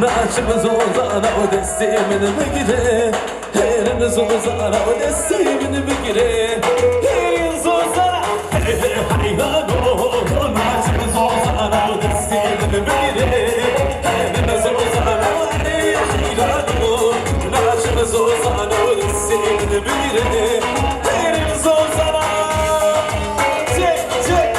Naçımız ozana o destemini bigire Herimiz ozana o destemini bigire Herimiz ozana hayrano Naçımız ozana o destemini bigire Herimiz ozana hayrano Naçımız ozana o destemini bigire Herimiz ozana Çek çek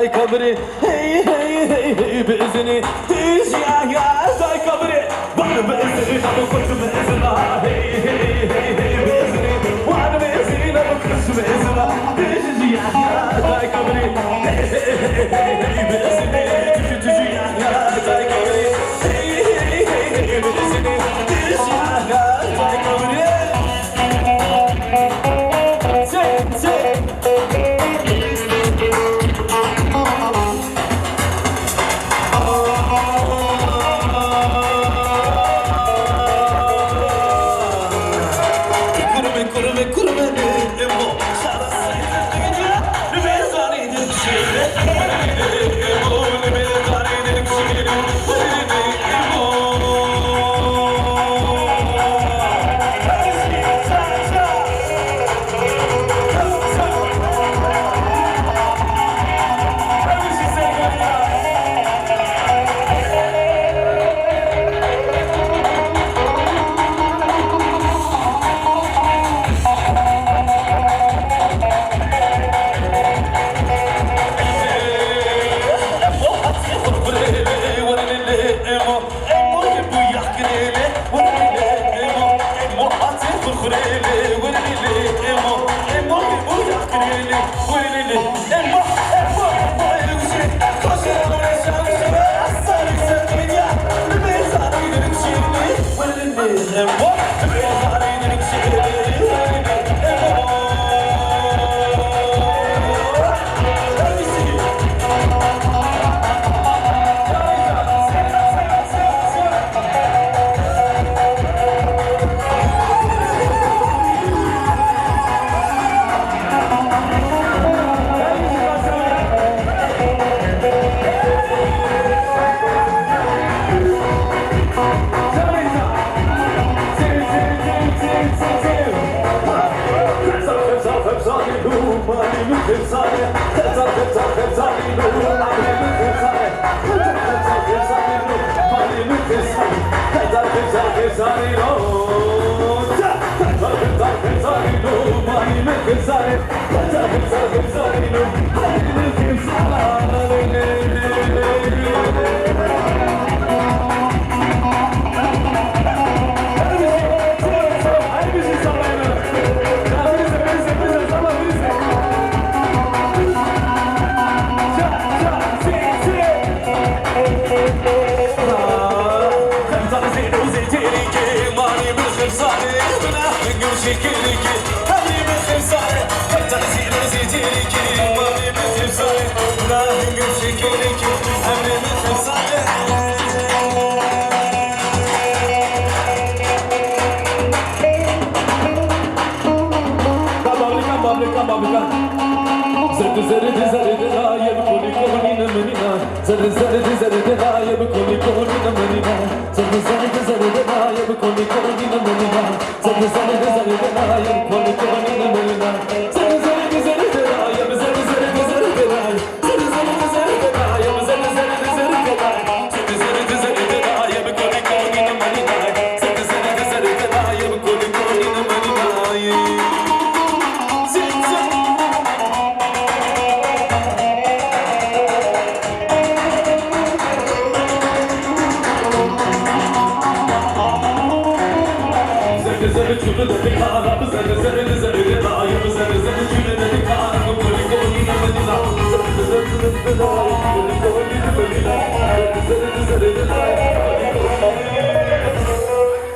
zay kabri hey hey hey hey bezini tiz ya zay kabri bana bezini na bu kutu bezina hey hey hey hey bezini bana bezini na bu kutu bezina tiz ya zay kabri hey hey hey hey bezini tiz ya zay kabri hey hey hey hey bezini tiz ya zay kabri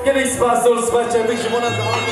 Quel espaço, os bate-bate,